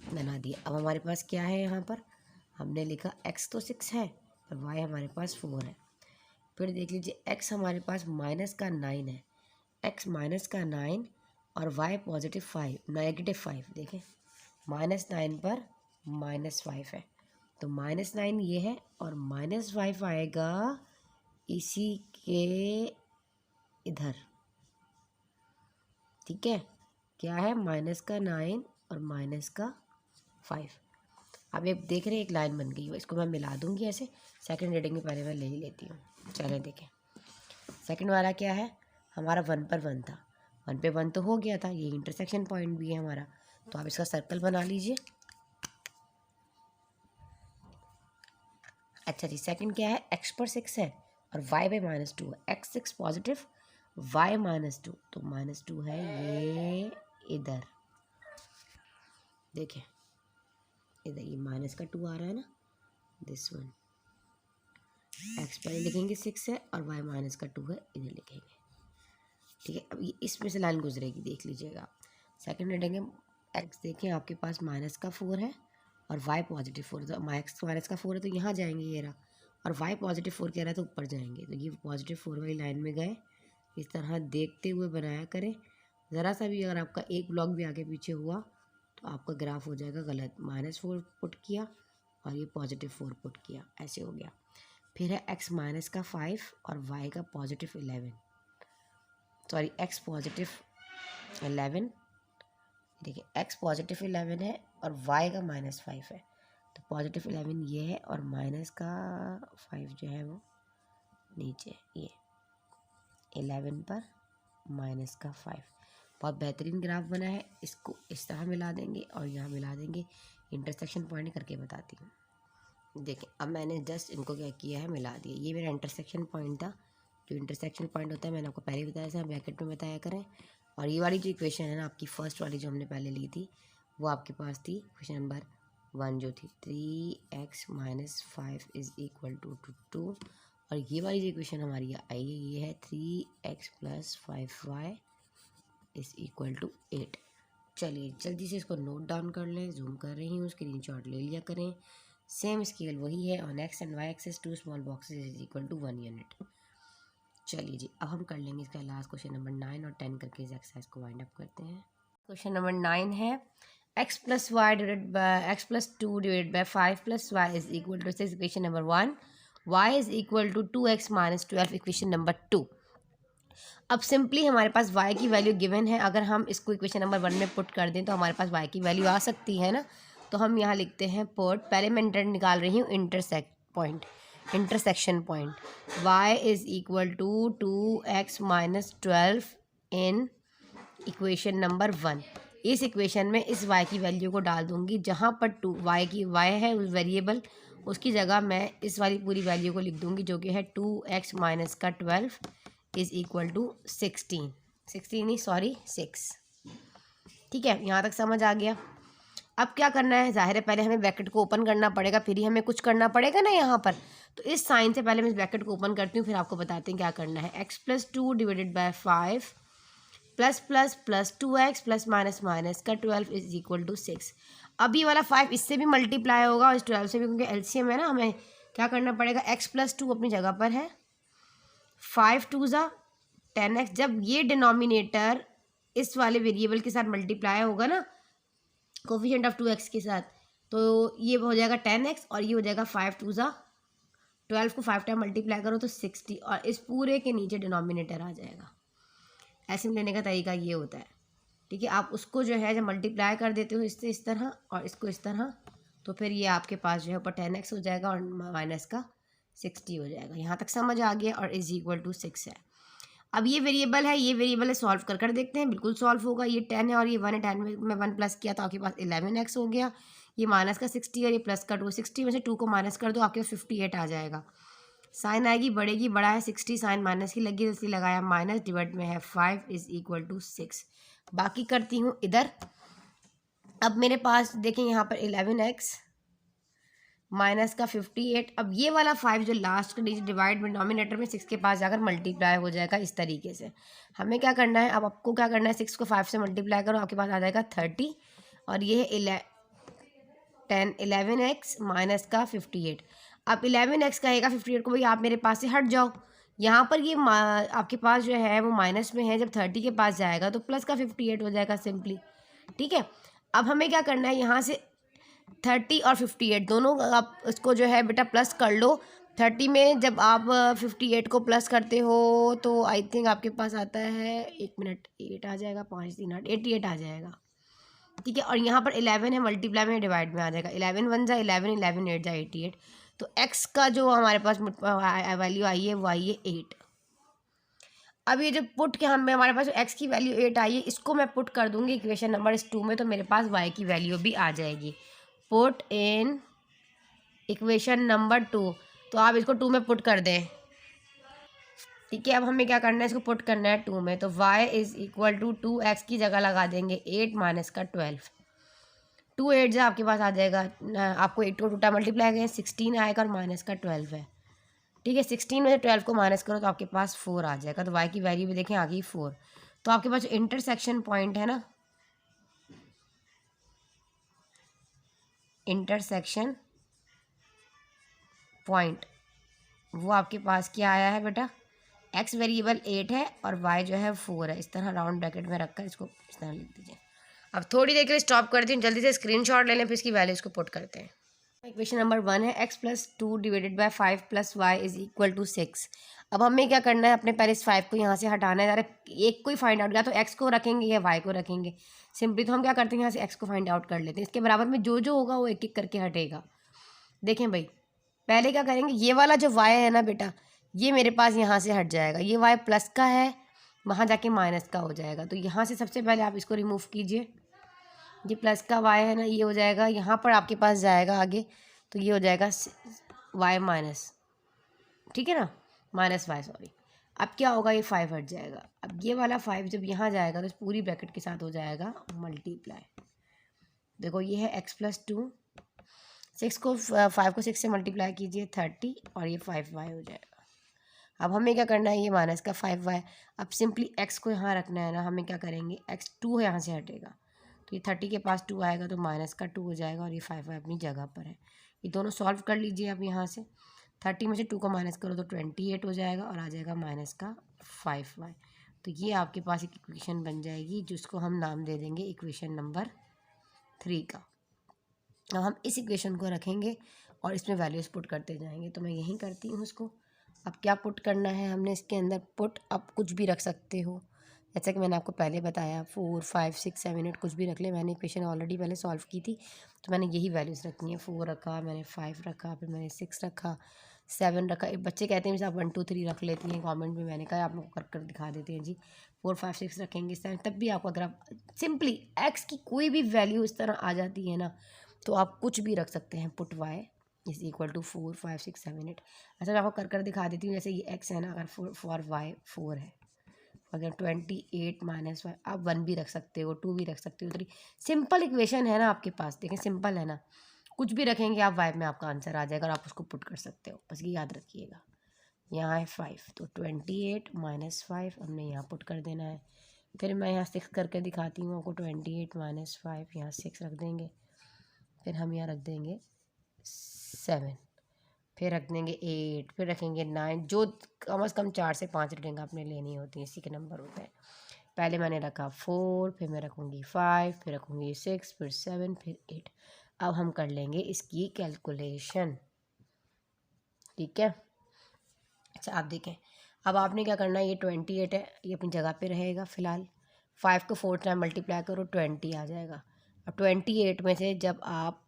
बना दिया। अब हमारे पास क्या है, यहाँ पर हमने लिखा एक्स तो 6 है और वाई हमारे पास 4 है। फिर देख लीजिए एक्स हमारे पास -9 है, एक्स -9 और वाई -5 देखें, -9 पर -5 है, तो -9 ये है और -5 आएगा इसी के इधर, ठीक है। क्या है, -9 और -5। अब ये देख रहे हैं एक लाइन बन गई है, इसको मैं मिला दूंगी ऐसे। सेकंड रीडिंग में पहले मैं ले ही लेती हूँ, चलें देखें। सेकंड वाला क्या है, हमारा 1 पर 1 था, 1 पे 1 तो हो गया था, ये इंटरसेक्शन पॉइंट भी है हमारा, तो आप इसका सर्कल बना लीजिए। अच्छा जी, सेकंड क्या है, एक्स पर 6 है और वाई पे -2 है, एक्स 6 पॉजिटिव वाई -2, तो -2 है ये इधर, देखें इधर ये -2 आ रहा है ना, दिस वन। एक्स पर लिखेंगे 6 है और वाई -2 है, इधर लिखेंगे, ठीक है। अब ये इसमें से लाइन गुजरेगी, देख लीजिएगा। सेकंड रीडिंग है, एक्स देखें आपके पास -4 है और वाई +4, तो एक्स -4 है तो यहाँ जाएंगे ये रहा, और वाई +4 कह रहा है तो ऊपर जाएंगे, तो ये +4 वाली लाइन में गए। इस तरह देखते हुए बनाया करें, ज़रा सा भी अगर आपका एक ब्लॉक भी आगे पीछे हुआ तो आपका ग्राफ हो जाएगा गलत। -4 पुट किया और ये +4 पुट किया, ऐसे हो गया। फिर है एक्स -5 और वाई का +11, सॉरी एक्स +11, देखिए एक्स +11 है और वाई का -5 है, तो +11 ये है और -5 जो है वो नीचे, ये 11 पर -5। बहुत बेहतरीन ग्राफ बना है, इसको इस तरह मिला देंगे और यहाँ मिला देंगे, इंटरसेक्शन पॉइंट करके बताती हूँ। देखें अब मैंने जस्ट इनको क्या किया है, मिला दिया। ये मेरा इंटरसेक्शन पॉइंट था, जो इंटरसेक्शन पॉइंट होता है मैंने आपको पहले बताया था, ब्रैकेट में बताया करें। और ये वाली जो इक्वेशन है ना आपकी फर्स्ट वाली जो हमने पहले ली थी, वो आपके पास थी क्वेश्चन नंबर 1 जो थी 3x - 5 = 2, और ये वाली जो इक्वेशन हमारी आई है ये है 3x + 5y = 8। चलिए जल्दी से इसको नोट डाउन कर लें, जूम कर रही हूँ, स्क्रीनशॉट ले लिया करें। सेम स्केल वही है, on x and y axis 2 small boxes = 1 unit. चलिए जी, अब हम कर लेंगे इसका लास्ट क्वेश्चन नंबर 9 और 10 करके इस एक्सरसाइज को वाइंड अप करते हैं। क्वेश्चन नंबर 9 है x + 2 / 5 + y = 6, equation number 1, y = 2x - 12, equation number 2। अब सिंपली हमारे पास y की वैल्यू गिवन है, अगर हम इसको इक्वेशन नंबर 1 में पुट कर दें तो हमारे पास y की वैल्यू आ सकती है ना, तो हम यहाँ लिखते हैं पुट, पहले मैं निकाल रही हूँ इंटरसेक्शन पॉइंट, y = 2x - 12 इन इक्वेशन नंबर 1। इस इक्वेशन में इस y की वैल्यू को डाल दूंगी, जहाँ पर y है उस वेरिएबल, उसकी जगह मैं इस वाली पूरी वैल्यू को लिख दूंगी जो कि है 2x - 12 = 6। ठीक है, यहाँ तक समझ आ गया। अब क्या करना है, जाहिर है पहले हमें ब्रैकेट को ओपन करना पड़ेगा, फिर ही हमें कुछ करना पड़ेगा ना यहाँ पर, तो इस साइन से पहले मैं इस ब्रैकेट को ओपन करती हूँ, फिर आपको बताते हैं क्या करना है। x + 2 / 5 plus plus plus 2x plus minus minus का 12 इज इक्वल टू 6। अब ये वाला 5 इससे भी मल्टीप्लाई होगा और इस 12 से भी, क्योंकि एलसीएम है ना, हमें क्या करना पड़ेगा, x प्लस 2 अपनी जगह पर है, 5 2 ज़ा 10x। जब ये डिनोमिनेटर इस वाले वेरिएबल के साथ मल्टीप्लाई होगा ना, कोफिशिएंट ऑफ 2x के साथ, तो ये हो जाएगा 10x और ये हो जाएगा 5 2 ज़ा 12 को 5 टाइम मल्टीप्लाई करो तो 60 और इस पूरे के नीचे डिनोमिनेटर आ जाएगा। ऐसे में लेने का तरीका ये होता है, ठीक है। आप उसको जो है जब मल्टीप्लाई कर देते हो इससे इस तरह और इसको इस तरह, तो फिर ये आपके पास जो है ऊपर 10x हो जाएगा और माइनस का 60 हो जाएगा। यहाँ तक समझ आ गया और इज इक्वल टू 6 है। अब ये वेरिएबल है, ये वेरिएबल है, सॉल्व कर देखते हैं, बिल्कुल सॉल्व होगा। ये 10 है और ये 1 है, 10 में 1 प्लस किया तो आपके पास 11x हो गया। ये माइनस का 60 और ये प्लस का 2, 60 में से 2 को माइनस कर दो, आपके पास 58 आ जाएगा। साइन आएगी, बढ़ेगी, बड़ा है 60, साइन माइनस की लगी इसलिए लगाया माइनस, डिवाइड में है 5 इज इक्वल टू 6। बाकी करती हूँ इधर। अब मेरे पास देखें यहाँ पर 11x माइनस का 58। अब ये वाला 5 जो लास्ट का डिजिट डिवाइड में डिनोमिनेटर में 6 के पास जाकर मल्टीप्लाई हो जाएगा इस तरीके से। हमें क्या करना है, अब आपको क्या करना है, 6 को 5 से मल्टीप्लाई करो, आपके पास आ जाएगा 30 और ये है 11x माइनस का 58। अब 11x कहेगा 58 को, भाई आप मेरे पास से हट जाओ। यहाँ पर ये आपके पास जो है वो माइनस में है, जब 30 के पास जाएगा तो प्लस का 58 हो जाएगा सिंपली, ठीक है। अब हमें क्या करना है, यहाँ से 30 और 58 दोनों आप इसको जो है बेटा प्लस कर लो। 30 में जब आप 58 को प्लस करते हो तो आई थिंक आपके पास आता है, 1 मिनट, 8 आ जाएगा, 5 3 8 88 आ जाएगा, ठीक है। और यहाँ पर 11 है, मल्टीप्लाई में डिवाइड में आ जाएगा, 11 1 जा 11, 11 8 जा 88। तो x का जो हमारे पास वैल्यू आई है वो आई है 8। अब ये जो पुट के हमारे पास x की वैल्यू 8 आई है, इसको मैं पुट कर दूंगी इक्वेशन नंबर इस 2 में, तो मेरे पास y की वैल्यू भी आ जाएगी। पुट इन इक्वेशन नंबर 2, तो आप इसको 2 में पुट कर दें, ठीक है। अब हमें क्या करना है, इसको पुट करना है 2 में, तो y is equal to 2x की जगह लगा देंगे 8 माइनस का 12। 2 8 जा आपके पास आ जाएगा, आपको 8 को 2 टाइम मल्टीप्लाई करें 16 आएगा और माइनस का 12 है, ठीक है। 16 में से 12 को माइनस करो तो आपके पास 4 आ जाएगा। तो y की वैल्यू भी देखें आ गई 4। तो आपके पास जो इंटरसेक्शन पॉइंट है ना, इंटरसेक्शन पॉइंट, वो आपके पास क्या आया है बेटा, x वेरिएबल 8 है और y जो है 4 है। इस तरह राउंड ब्रैकेट में रखकर इसको इस तरह लिख दीजिए। अब थोड़ी देर के लिए स्टॉप करती हूँ, जल्दी से स्क्रीनशॉट ले लें, फिर इसकी वैल्यू इसको पुट करते हैं। इक्वेशन नंबर 1 है x plus 2 divided by 5 plus y is equal to 6। अब हमें क्या करना है, अपने पहले इस 5 को यहाँ से हटाना है, एक को ही फाइंड आउट, या तो x को रखेंगे या y को रखेंगे सिंपली। तो हम क्या करते हैं, यहाँ से x को फाइंड आउट कर लेते हैं, इसके बराबर में जो जो होगा वो एक एक करके हटेगा। देखें भाई, पहले क्या करेंगे, ये वाला जो y है ना बेटा, ये मेरे पास यहाँ से हट जाएगा, ये y प्लस का है, वहाँ जाके माइनस का हो जाएगा। तो यहाँ से सबसे पहले आप इसको रिमूव कीजिए, ये प्लस का y है ना, ये हो जाएगा, यहाँ पर आपके पास जाएगा आगे, तो ये हो जाएगा y माइनस, ठीक है ना, माइनस y, सॉरी। अब क्या होगा, ये 5 हट जाएगा। अब ये वाला 5 जब यहाँ जाएगा तो इस पूरी ब्रैकेट के साथ हो जाएगा मल्टीप्लाई। देखो ये है x प्लस 2, 6 को 5 को 6 से मल्टीप्लाई कीजिए 30 और ये 5y हो जाएगा। अब हमें क्या करना है, ये माइनस का 5y, अब सिंपली x को यहाँ रखना है ना, हमें क्या करेंगे, x 2 यहाँ से हटेगा तो ये 30 के पास 2 आएगा तो माइनस का 2 हो जाएगा और ये 5y अपनी जगह पर है। ये दोनों सॉल्व कर लीजिए आप, यहाँ से 30 में से 2 को माइनस करो तो 28 हो जाएगा और आ जाएगा माइनस का 5y। तो ये आपके पास एक इक्वेशन बन जाएगी जिसको हम नाम दे देंगे इक्वेशन नंबर 3 का। अब हम इस इक्वेशन को रखेंगे और इसमें वैल्यूज़ पुट करते जाएंगे। तो मैं यहीं करती हूँ उसको। अब क्या पुट करना है हमने इसके अंदर, पुट आप कुछ भी रख सकते हो, जैसा कि मैंने आपको पहले बताया 4 5 6 7 8 कुछ भी रख ले। मैंने इक्वेशन ऑलरेडी पहले सॉल्व की थी तो मैंने यही वैल्यूज़ रखनी है। 4 रखा, मैंने 5 रखा, फिर मैंने 6 रखा, 7 रखा। एक बच्चे कहते हैं आप 1 2 3 रख लेती हैं कमेंट में, मैंने कहा आप लोग कर कर दिखा देते हैं जी। 4 5 6 रखेंगे 7, तब भी आपको अगर आप सिंपली एक्स की कोई भी वैल्यू इस तरह आ जाती है ना तो आप कुछ भी रख सकते हैं। Put Y is equal to 4 5 6 7 8। अच्छा मैं आपको कर दिखा देती हूँ। जैसे ये एक्स है ना, अगर फॉर वाई 4 है, अगर 28 माइनस 5, आप 1 भी रख सकते हो, 2 भी रख सकते हो, 3। सिंपल इक्वेशन है ना आपके पास, देखें सिंपल है ना, कुछ भी रखेंगे आप वाई में आपका आंसर आ जाएगा और आप उसको पुट कर सकते हो। बस ये याद रखिएगा। यहाँ है 5 तो 28 माइनस 5 हमने यहाँ पुट कर देना है। फिर मैं यहाँ 6 करके दिखाती हूँ आपको। 28 माइनस 5, यहाँ 6 रख देंगे, फिर हम यहाँ रख देंगे 7, फिर रख देंगे 8, फिर रखेंगे 9। जो कम से कम 4 से 5 रीडिंग आपने लेनी होती है, इसी के नंबर होते हैं। पहले मैंने रखा 4, फिर मैं रखूँगी 5, फिर रखूँगी 6, फिर 7, फिर 8। अब हम कर लेंगे इसकी कैलकुलेशन, ठीक है। अच्छा आप देखें, अब आपने क्या करना है, ये 28 है, ये अपनी जगह पे रहेगा फ़िलहाल। 5 को 4 टाइम मल्टीप्लाई करो, 20 आ जाएगा। अब 28 में से जब आप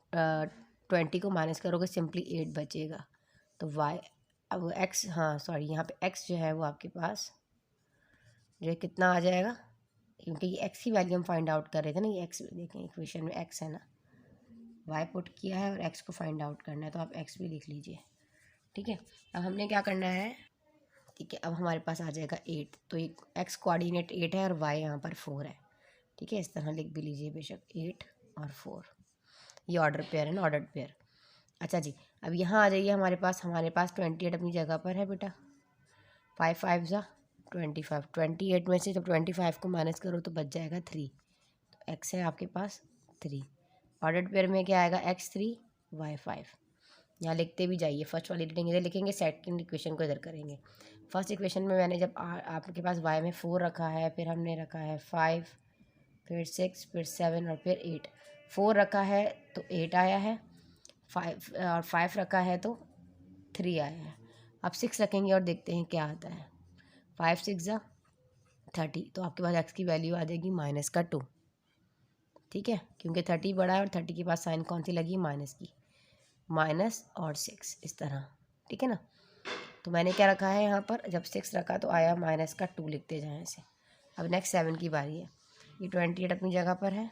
20 को माइनस करोगे, सिंपली 8 बचेगा। तो वाई, अब एक्स, हाँ सॉरी, यहाँ पे एक्स जो है वो आपके पास जो है कितना आ जाएगा, क्योंकि ये एक्स की वैल्यू हम फाइंड आउट कर रहे थे ना। ये एक्स देखें, इक्वेशन में एक्स है ना, वाई पुट किया है और एक्स को फाइंड आउट करना है, तो आप एक्स भी लिख लीजिए, ठीक है। अब हमने क्या करना है, ठीक है, अब हमारे पास आ जाएगा 8। तो एक एक्स कोऑर्डिनेट 8 है और वाई यहाँ पर 4 है, ठीक है। इस तरह लिख भी लीजिए बेशक, 8 और 4, ये ऑर्डर पेयर है ना, ऑर्डर पेयर। अच्छा जी, अब यहाँ आ जाइए, हमारे पास 28 अपनी जगह पर है बेटा। 5 5 ज़ा 25, 28 में से जब 25 को माइनस करो तो बच जाएगा 3। तो एक्स है आपके पास 3। ऑर्डर पेयर में क्या आएगा, x3 y5। यहाँ लिखते भी जाइए, फर्स्ट वाली रीडिंग इधर लिखेंगे, सेकंड इक्वेशन को इधर करेंगे। फर्स्ट इक्वेशन में मैंने जब आपके पास y में 4 रखा है, फिर हमने रखा है 5, फिर 6, फिर 7 और फिर 8। 4 रखा है तो 8 आया है, 5 और 5 रखा है तो 3 आया है। अब 6 रखेंगे और देखते हैं क्या आता है। 5 6 ज़ा 30, तो आपके पास x की वैल्यू आ जाएगी -2, ठीक है, क्योंकि 30 बड़ा है और 30 के पास साइन कौन सी लगी, माइनस की, माइनस और 6 इस तरह, ठीक है ना। तो मैंने क्या रखा है यहाँ पर, जब 6 रखा तो आया -2, लिखते जाएँ ऐसे। अब नेक्स्ट 7 की बारी है। ये 28 अपनी जगह पर है,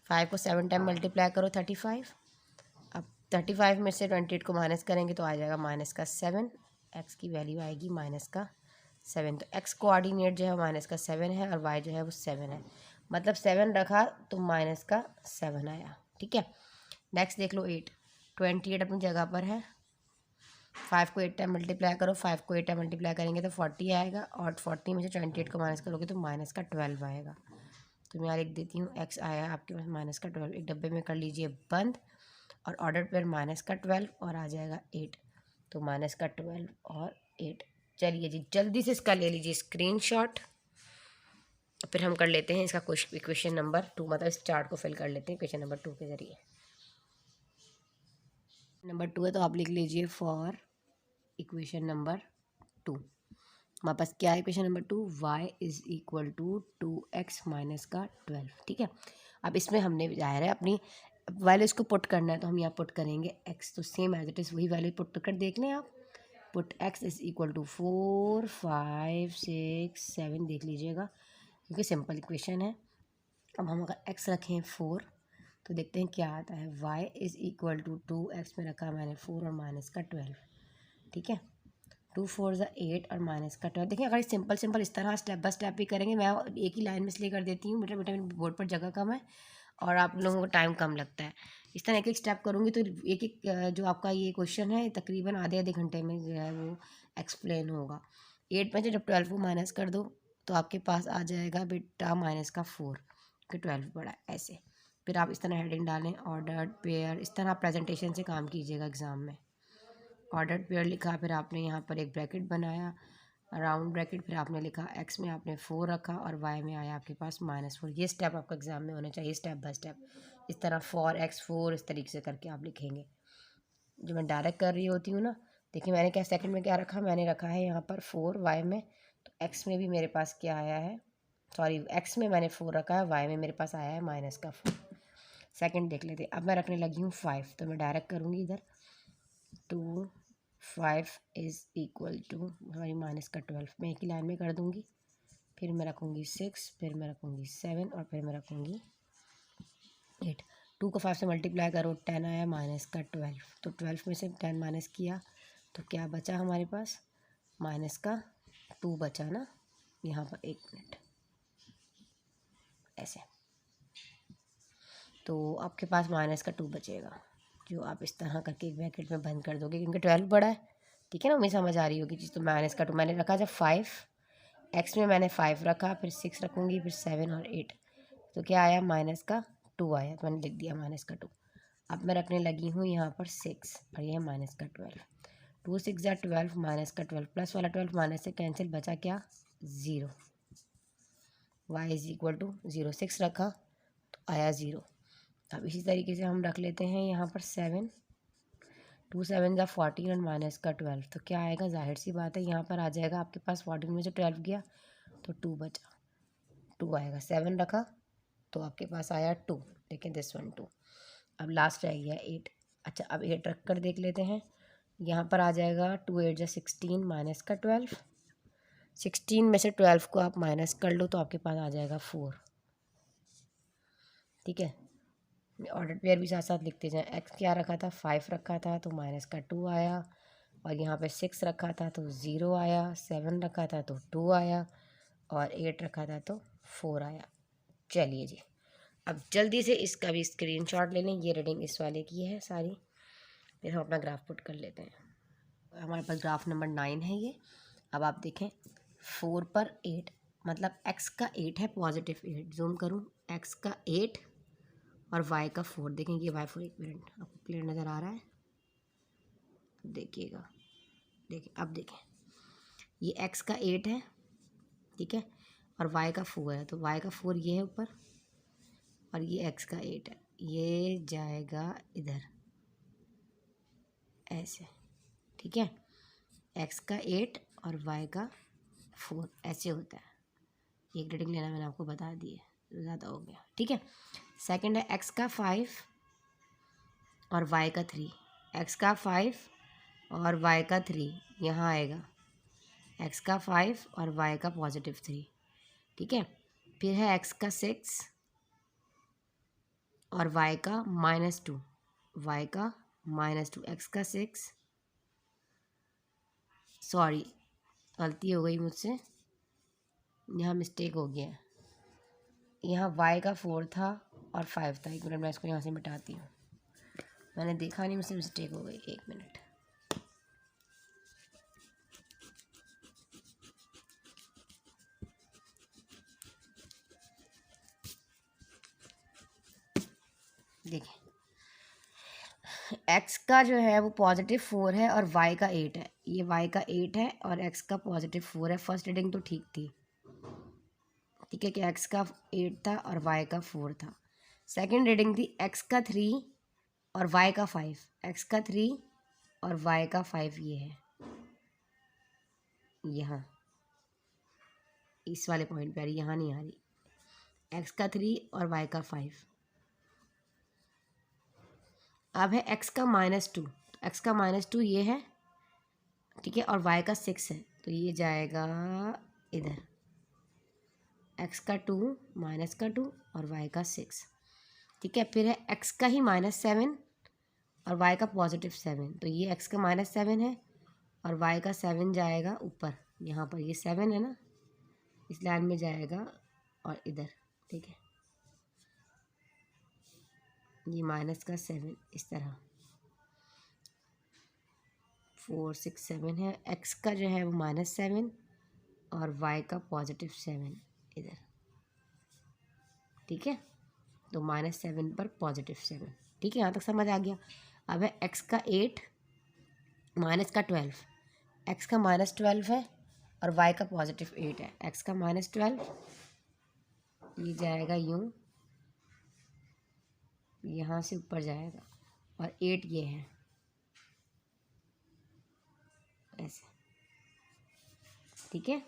5 को 7 टाइम मल्टीप्लाई करो 35। अब 35 में से 28 को माइनस करेंगे तो आ जाएगा -7, एक्स की वैल्यू आएगी -7। तो एक्स कोऑर्डिनेट जो है -7 है और वाई जो है वो 7 है, मतलब 7 रखा तो -7 आया, ठीक है। नेक्स्ट देख लो 8, 28 अपनी जगह पर है। 5 को 8 टाइम मल्टीप्लाई करो, 5 को 8 टाइम मल्टीप्लाई करेंगे तो 40 आएगा, और 40 में से 28 को माइनस करोगे तो -12 आएगा। तो मैं यहाँ लिख देती हूँ, एक्स आया आपके पास -12, एक डब्बे में कर लीजिए बंद, और ऑर्डर पर -12 और आ जाएगा 8, तो -12 और 8। चलिए जी, जल्दी से इसका ले लीजिए स्क्रीनशॉट, फिर हम कर लेते हैं इसका इक्वेशन नंबर 2, मतलब इस चार्ट को फिल कर लेते हैं इक्वेशन नंबर 2 के ज़रिए। नंबर 2 है तो आप लिख लीजिए फॉर इक्वेशन नंबर 2। हमारे पास क्या है इक्वेशन नंबर 2, y = 2x - 12, ठीक है। अब इसमें हमने जाहिर है अपनी वैल्यूज़ को पुट करना है, तो हम यहाँ पुट करेंगे x, तो सेम एज इट इज़ वही वैल्यू पुट कर देख लें आप। पुट x = 4 5 6 7, देख लीजिएगा क्योंकि सिंपल इक्वेशन है। अब हम अगर x रखें 4 तो देखते हैं क्या आता है। y = 2x में रखा मैंने 4 और -12, ठीक है। 2 4 ज़ा 8 और -12। देखिए अगर सिंपल इस तरह स्टेप बाय स्टेप भी करेंगे, मैं एक ही लाइन में इसलिए कर देती हूँ बेटा मेरे बोर्ड पर जगह कम है और आप लोगों को टाइम कम लगता है। इस तरह एक एक स्टेप करूँगी तो एक एक जो आपका ये क्वेश्चन है तकरीबन आधे घंटे में जो है वो एक्सप्लेन होगा। 8 में से जब 12 को माइनस कर दो तो आपके पास आ जाएगा बेटा -4, कि 12 बड़ा है, ऐसे। फिर आप इस तरह हेडिंग डालें, ऑर्डर पेयर, इस तरह प्रेजेंटेशन से काम कीजिएगा एग्ज़ाम में। ऑर्डर पेयर लिखा, फिर आपने यहाँ पर एक ब्रैकेट बनाया, राउंड ब्रैकेट, फिर आपने लिखा एक्स में आपने 4 रखा और वाई में आया आपके पास -4। ये स्टेप आपका एग्जाम में होना चाहिए, स्टेप बाय स्टेप। इस तरह फॉर x 4 इस तरीके से करके आप लिखेंगे। जो मैं डायरेक्ट कर रही होती हूँ ना, देखिए मैंने क्या सेकंड में क्या रखा, मैंने रखा है यहाँ पर 4 वाई में, तो एक्स में भी मेरे पास क्या आया है, सॉरी एक्स में मैंने 4 रखा है, वाई में मेरे पास आया है -4। सेकंड देख लेते। अब मैं रखने लगी हूँ 5, तो मैं डायरेक्ट करूँगी इधर 2 5 = सॉरी -12 मैं एक ही लाइन में कर दूँगी। फिर मैं रखूँगी 6, फिर मैं रखूँगी 7 और फिर मैं रखूँगी 8। 2 को 5 से मल्टीप्लाई करो, 10 आया -12, तो 12 में से 10 माइनस किया तो क्या बचा हमारे पास, -2 बचा ना, यहाँ पर 1 मिनट ऐसे। तो आपके पास -2 बचेगा, जो आप इस तरह करके एक ब्रैकेट में बंद कर दोगे क्योंकि 12 बड़ा है, ठीक है ना। उम्मीद समझ आ रही होगी चीज़। तो -2 मैंने रखा जब 5 एक्स में मैंने 5 रखा, फिर 6 रखूँगी, फिर 7 और 8, तो क्या आया -2 आया, तो मैंने लिख दिया -2। अब मैं रखने लगी हूँ यहाँ पर 6 और यह -12। 2 6 ज़ा 12, -12 प्लस वाला 12 माइनस से कैंसिल, बचा क्या 0। y इज इक्वल टू 0, 6 रखा तो आया 0। अब इसी तरीके से हम रख लेते हैं यहाँ पर 7, 2 7 ज़ा 14 और -12, तो क्या आएगा, जाहिर सी बात है यहाँ पर आ जाएगा आपके पास 14 में से 12 गया तो 2 बचा, 2 आएगा। 7 रखा तो आपके पास आया 2, लेकिन दिस वन 2। अब लास्ट रह गया 8। अच्छा, अब 8 रख कर देख लेते हैं, यहाँ पर आ जाएगा 2 8 ज़ा 16 -12, 16 में से 12 को आप माइनस कर लो तो आपके पास आ जाएगा 4। ठीक है, ऑर्डर पेयर भी साथ साथ लिखते जाएं। एक्स क्या रखा था, 5 रखा था तो -2 आया, और यहाँ पे 6 रखा था तो 0 आया, 7 रखा था तो 2 आया, और 8 रखा था तो 4 आया। चलिए जी, अब जल्दी से इसका भी स्क्रीनशॉट ले लें। ये रीडिंग इस वाले की है सारी, फिर हम अपना ग्राफ पुट कर लेते हैं। हमारे पास ग्राफ नंबर 9 है ये। अब आप देखें 4 पर 8, मतलब x का 8 है, पॉजिटिव 8, जूम करूँ, x का 8 और y का 4। देखें ये y4, एक मिनट, आपको क्लियर नज़र आ रहा है, देखिएगा, देखिए अब देखें, ये x का 8 है, ठीक है, और y का 4 है, तो y का 4 ये है ऊपर, और ये x का 8 है, ये जाएगा इधर ऐसे, ठीक है, x का 8 और y का 4 ऐसे होता है। एक रीडिंग लेना मैंने आपको बता दी है, ज़्यादा हो गया, ठीक है। सेकंड है x का 5 और y का 3, x का 5 और y का 3 यहाँ आएगा, x का 5 और y का +3, ठीक है। फिर है x का 6 और y का -2, y का -2, x का 6, सॉरी गलती हो गई मुझसे, यहाँ मिस्टेक हो गया, यहाँ y का 4 था और 5 था। एक मिनट, मैं इसको यहाँ से मिटाती हूँ, मैंने देखा नहीं, मुझसे मिस्टेक हो गई, एक मिनट। देखिए x का जो है वो +4 है और y का 8 है, ये y का 8 है और x का +4 है। फर्स्ट रीडिंग तो ठीक थी, ठीक है, कि x का 8 था और y का 4 था। सेकंड रीडिंग थी x का 3 और y का 5, x का 3 और y का 5, ये है यहाँ इस वाले पॉइंट पे आ रही, यहाँ नहीं आ रही, x का 3 और y का 5। अब है x का -2, x का -2 ये है, ठीक है, और y का 6 है, तो ये जाएगा इधर, x का 2 माइनस का 2 और y का 6, ठीक है। फिर है x का ही -7 और y का +7, तो ये x का -7 है और y का 7 जाएगा ऊपर, यहाँ पर ये 7 है ना, इस लाइन में जाएगा और इधर, ठीक है, ये -7 इस तरह, 4 6 7 है। x का जो है वो -7 और y का +7 इधर, ठीक है, तो -7 पर +7, ठीक है, यहाँ तक समझ आ गया। अब है x का 8 माइनस का 12, x का -12 है और y का +8 है, x का -12 ये जाएगा यूँ, यहाँ से ऊपर जाएगा, और 8 ये है ऐसे, ठीक है,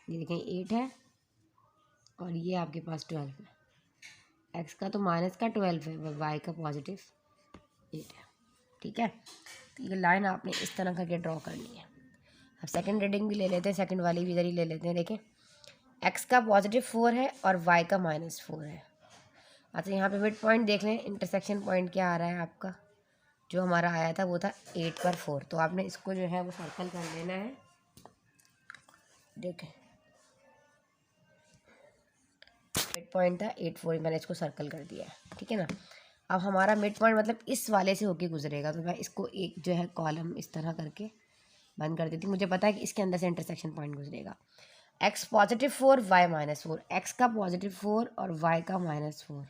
ये देखें 8 है और ये आपके पास 12 है, x का तो -12 है, y का +8 है, ठीक है। तो ये लाइन आपने इस तरह करके ड्रॉ करनी है। अब सेकंड रीडिंग भी ले लेते हैं, सेकंड वाली भी इधर ही ले लेते हैं। देखें x का +4 है और y का -4 है। अच्छा, यहाँ पे मिड पॉइंट देख लें, इंटरसेक्शन पॉइंट क्या आ रहा है आपका, जो हमारा आया था वो था 8 पर 4, तो आपने इसको जो है वो सर्कल कर लेना है। देखें मिड पॉइंट था 8 4, मैंने इसको सर्कल कर दिया है, ठीक है ना। अब हमारा मिड पॉइंट मतलब इस वाले से होके गुजरेगा, तो मैं इसको एक जो है कॉलम इस तरह करके बंद कर देती हूँ। मुझे पता है कि इसके अंदर से इंटरसेक्शन पॉइंट गुजरेगा। x +4 y -4, x का +4 और y का -4,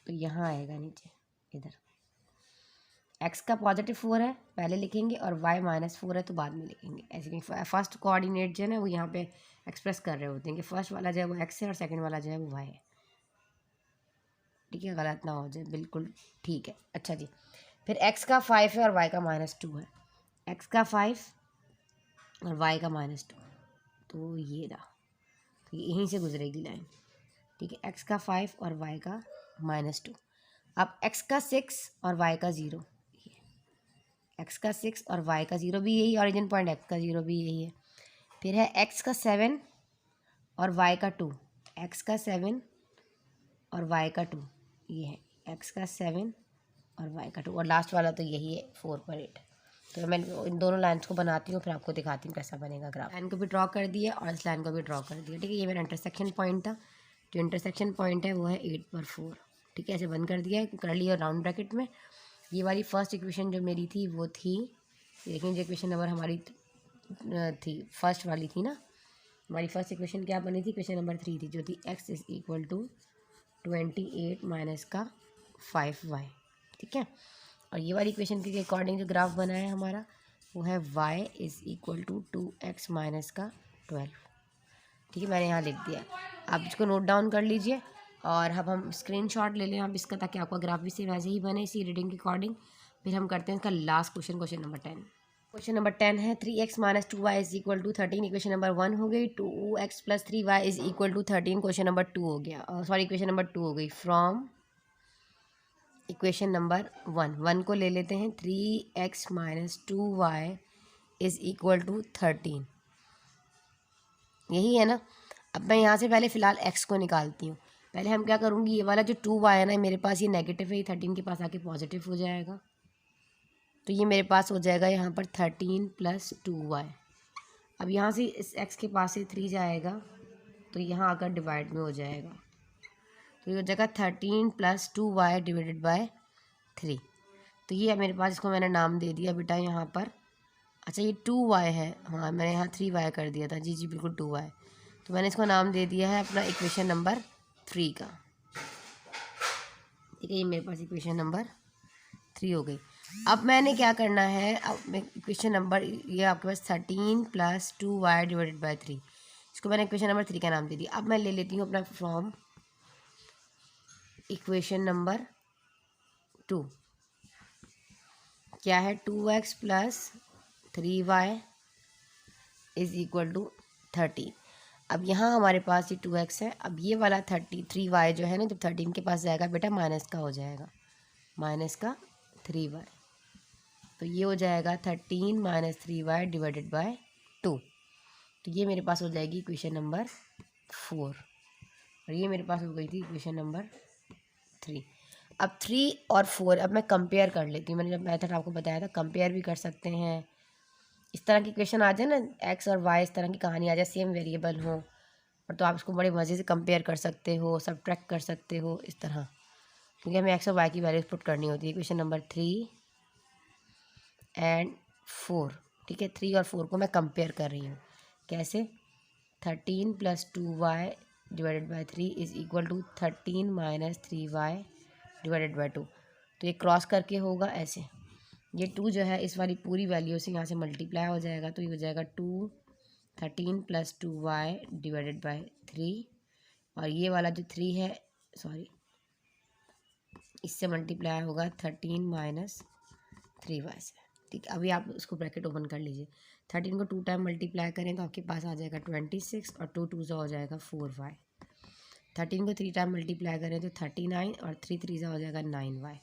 तो यहाँ आएगा नीचे इधर। x का +4 है पहले लिखेंगे और y -4 है तो बाद में लिखेंगे। ऐसे नहीं, फर्स्ट कोऑर्डिनेट जो है ना वो यहाँ पे एक्सप्रेस कर रहे होते हैं कि फर्स्ट वाला जो है वो x है और सेकंड वाला जो है वो y है। ठीक है, गलत ना हो जाए, बिल्कुल ठीक है। अच्छा जी, फिर x का 5 है और y का -2 है। x का 5 और y का -2, तो ये रहा, तो यहीं से गुजरेगी लाइन। ठीक है, x का 5 और y का -2। अब x का 6 और y का 0, x का 6 और y का 0 भी यही, ऑरिजिन पॉइंट x का 0 भी यही है। फिर है x का 7 और y का 2, x का 7 और y का 2, ये है x का 7 और y का 2, और लास्ट वाला तो यही है 4 पर 8। तो मैं इन दोनों लाइन्स को बनाती हूँ, फिर आपको दिखाती हूँ कैसा बनेगा ग्राफ। लाइन को भी ड्रॉ कर दिया और इस लाइन को भी ड्रॉ कर दिया। ठीक है, ये मेरा इंटरसेक्शन पॉइंट था। जो इंटरसेक्शन पॉइंट है वो है 8 पर 4। ठीक है, ऐसे बंद कर दिया है कर्ली और राउंड ब्रैकेट में। ये वाली फर्स्ट इक्वेशन जो मेरी थी वो थी, लेकिन जो इक्वेशन नंबर हमारी थी फर्स्ट वाली थी ना, हमारी फर्स्ट इक्वेशन क्या बनी थी, इक्वेशन नंबर 3 थी, जो थी x = 28 माइनस का 5y। ठीक है, और ये वाली इक्वेशन के अकॉर्डिंग जो ग्राफ बना है हमारा वो है y = 2x माइनस का 12। ठीक है, मैंने यहाँ लिख दिया, आप इसको नोट डाउन कर लीजिए। और अब हम स्क्रीनशॉट ले लें आप इसका, ताकि आपका ग्राफ भी सेम ऐसे ही बने इसी रीडिंग के अकॉर्डिंग। फिर हम करते हैं इसका last question, question number 10। Question number 10 है 3x - 2y = 13। इक्वेशन नंबर 1 हो गई। 2x + 3y = 13 क्वेश्चन नंबर 2 हो गया, सॉरी इक्वेशन नंबर 2 हो गई। फ्रॉम इक्वेशन नंबर 1 को ले लेते हैं, 3x - 2y = 13, यही है ना। अब मैं यहाँ से पहले फ़िलहाल x को निकालती हूँ। पहले हम क्या करूँगी, ये वाला जो 2y है ना मेरे पास ये नेगेटिव है, ये 13 के पास आके पॉजिटिव हो जाएगा, तो ये मेरे पास हो जाएगा यहाँ पर 13 + 2y। अब यहाँ से इस x के पास से 3 जाएगा तो यहाँ आकर डिवाइड में हो जाएगा, तो ये हो जाएगा 13 + 2y / 3। तो ये है मेरे पास, इसको मैंने नाम दे दिया बेटा यहाँ पर। अच्छा ये 2y है, हाँ मैंने यहाँ 3y कर दिया था, जी जी बिल्कुल 2y, तो मैंने इसको नाम दे दिया है अपना इक्वेशन नंबर 3 का। ठीक है, ये मेरे पास इक्वेशन नंबर 3 हो गई। अब मैंने क्या करना है, अब मैं इक्वेशन नंबर, ये आपके पास 13 + 2y / 3, इसको मैंने इक्वेशन नंबर 3 का नाम दे दिया। अब मैं ले लेती हूँ अपना फ्रॉम इक्वेशन नंबर 2, क्या है 2x + 3y = 13। अब यहाँ हमारे पास ये 2x है, अब ये वाला 3y जो है ना, जब 13 के पास जाएगा बेटा माइनस का हो जाएगा, माइनस का 3y, तो ये हो जाएगा 13 - 3y / 2। तो ये मेरे पास हो जाएगी इक्वेशन नंबर 4, और ये मेरे पास हो गई थी इक्वेशन नंबर 3। अब 3 और 4 अब मैं कंपेयर कर लेती हूँ। मैंने जब मेथड आपको बताया था कंपेयर भी कर सकते हैं, इस तरह की इक्वेशन आ जाए ना, एक्स और वाई इस तरह की कहानी आ जाए, सेम वेरिएबल हो, और तो आप इसको बड़े मज़े से कंपेयर कर सकते हो, सब्ट्रैक्ट कर सकते हो इस तरह, क्योंकि हमें एक्स और वाई की वैल्यूज पुट करनी होती है। इक्वेशन नंबर 3 एंड 4, ठीक है, 3 और 4 को मैं कंपेयर कर रही हूँ, कैसे, 13 + 2y / 3 = 13 - 3y / 2। तो ये क्रॉस करके होगा ऐसे, ये 2 जो है इस वाली पूरी वैल्यू से यहाँ से मल्टीप्लाई हो जाएगा, तो ये हो जाएगा 13 + 2y / 3, और ये वाला जो 3 है, सॉरी इससे मल्टीप्लाई होगा 13 - 3y से। ठीक है, अभी आप उसको ब्रैकेट ओपन कर लीजिए, 13 को 2 टाइम मल्टीप्लाई करें तो आपके पास आ जाएगा 26, और 2 2 हो जाएगा 4y। 13 को 3 टाइम मल्टीप्लाई करें तो 39, और 3 3 हो जाएगा 9y।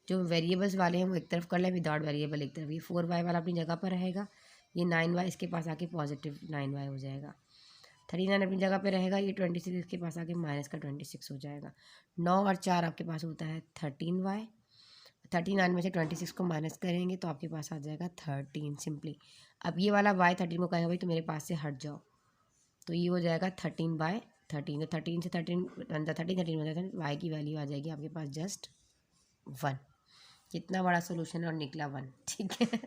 जो वेरिएबल्स वाले हैं वो एक तरफ कर लें, विदाउट वेरिएबल एक तरफ। ये 4y वाला अपनी जगह पर रहेगा, ये 9y इसके पास आके पॉजिटिव 9y हो जाएगा। 39 अपनी जगह पे रहेगा, ये 26 इसके पास आके माइनस का 26 हो जाएगा। 9 और 4 आपके पास होता है 13y। 39 में से 26 को माइनस करेंगे तो आपके पास आ जाएगा 13 सिंपली। अब ये वाला y 13 को कहेगा भाई तो मेरे पास से हट जाओ, तो ये हो जाएगा 13/13। तो 13 से 13 13 में 13 y की वैल्यू आ जाएगी आपके पास जस्ट 1। कितना बड़ा सोल्यूशन है और निकला 1, ठीक है।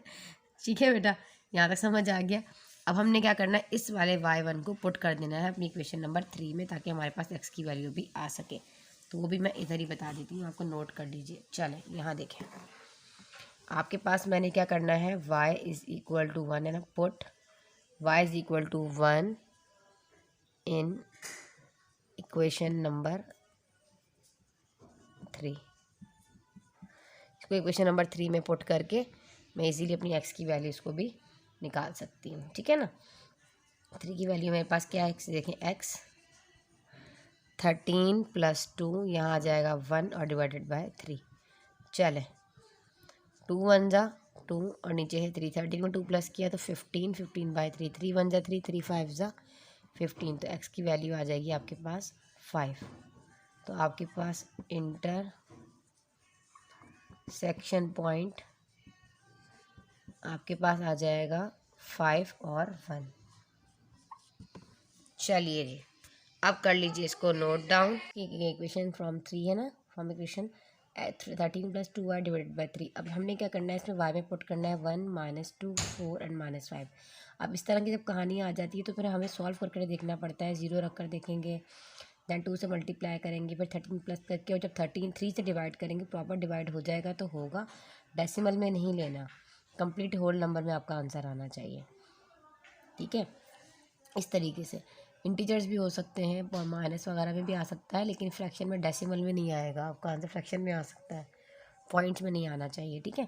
ठीक है बेटा, यहाँ तक समझ आ गया। अब हमने क्या करना है, इस वाले y1 को पुट कर देना है अपनी इक्वेशन नंबर 3 में, ताकि हमारे पास x की वैल्यू भी आ सके। तो वो भी मैं इधर ही बता देती हूँ, आपको नोट कर लीजिए। चलें यहाँ देखें, आपके पास मैंने क्या करना है, y इज़ इक्वल टू 1 है ना, put y is equal to 1 in equation number 3। इसको इक्वेशन नंबर 3 में पुट करके मैं इजीली अपनी x की वैल्यूज़ को भी निकाल सकती हूँ, ठीक है ना। 3 की वैल्यू मेरे पास क्या है, देखें x 13 प्लस 2, यहाँ आ जाएगा 1 और डिवाइडेड बाय 3। चले 2 1 जा 2 और नीचे है 3, 13 में 2 प्लस किया तो 15, 15 बाई 3, 3 1 जा 3, 3 5 जा 15। तो x की वैल्यू आ जाएगी आपके पास 5। तो आपके पास इंटर सेक्शन पॉइंट आपके पास आ जाएगा 5 और 1। चलिए जी, अब कर लीजिए इसको नोट डाउन कि इक्वेशन फ्रॉम 3 है ना, from equation 13 plus 2y divided by 3। अब हमने क्या करना है, इसमें y में पुट करना है 1 -2 4 एंड -5। अब इस तरह की जब कहानियाँ आ जाती है तो फिर हमें सॉल्व करके देखना पड़ता है। 0 रख कर देखेंगे, दैन 2 से मल्टीप्लाई करेंगे, फिर 13 प्लस करके, और जब 13 3 से डिवाइड करेंगे, प्रॉपर डिवाइड हो जाएगा तो होगा, डेसिमल में नहीं लेना, कंप्लीट होल नंबर में आपका आंसर आना चाहिए, ठीक है। इस तरीके से इंटीजर्स भी हो सकते हैं, माइनस वगैरह में भी आ सकता है, लेकिन फ्रैक्शन में डेसिमल में नहीं आएगा, आपका आंसर फ्रैक्शन में आ सकता है, पॉइंट्स में नहीं आना चाहिए, ठीक है।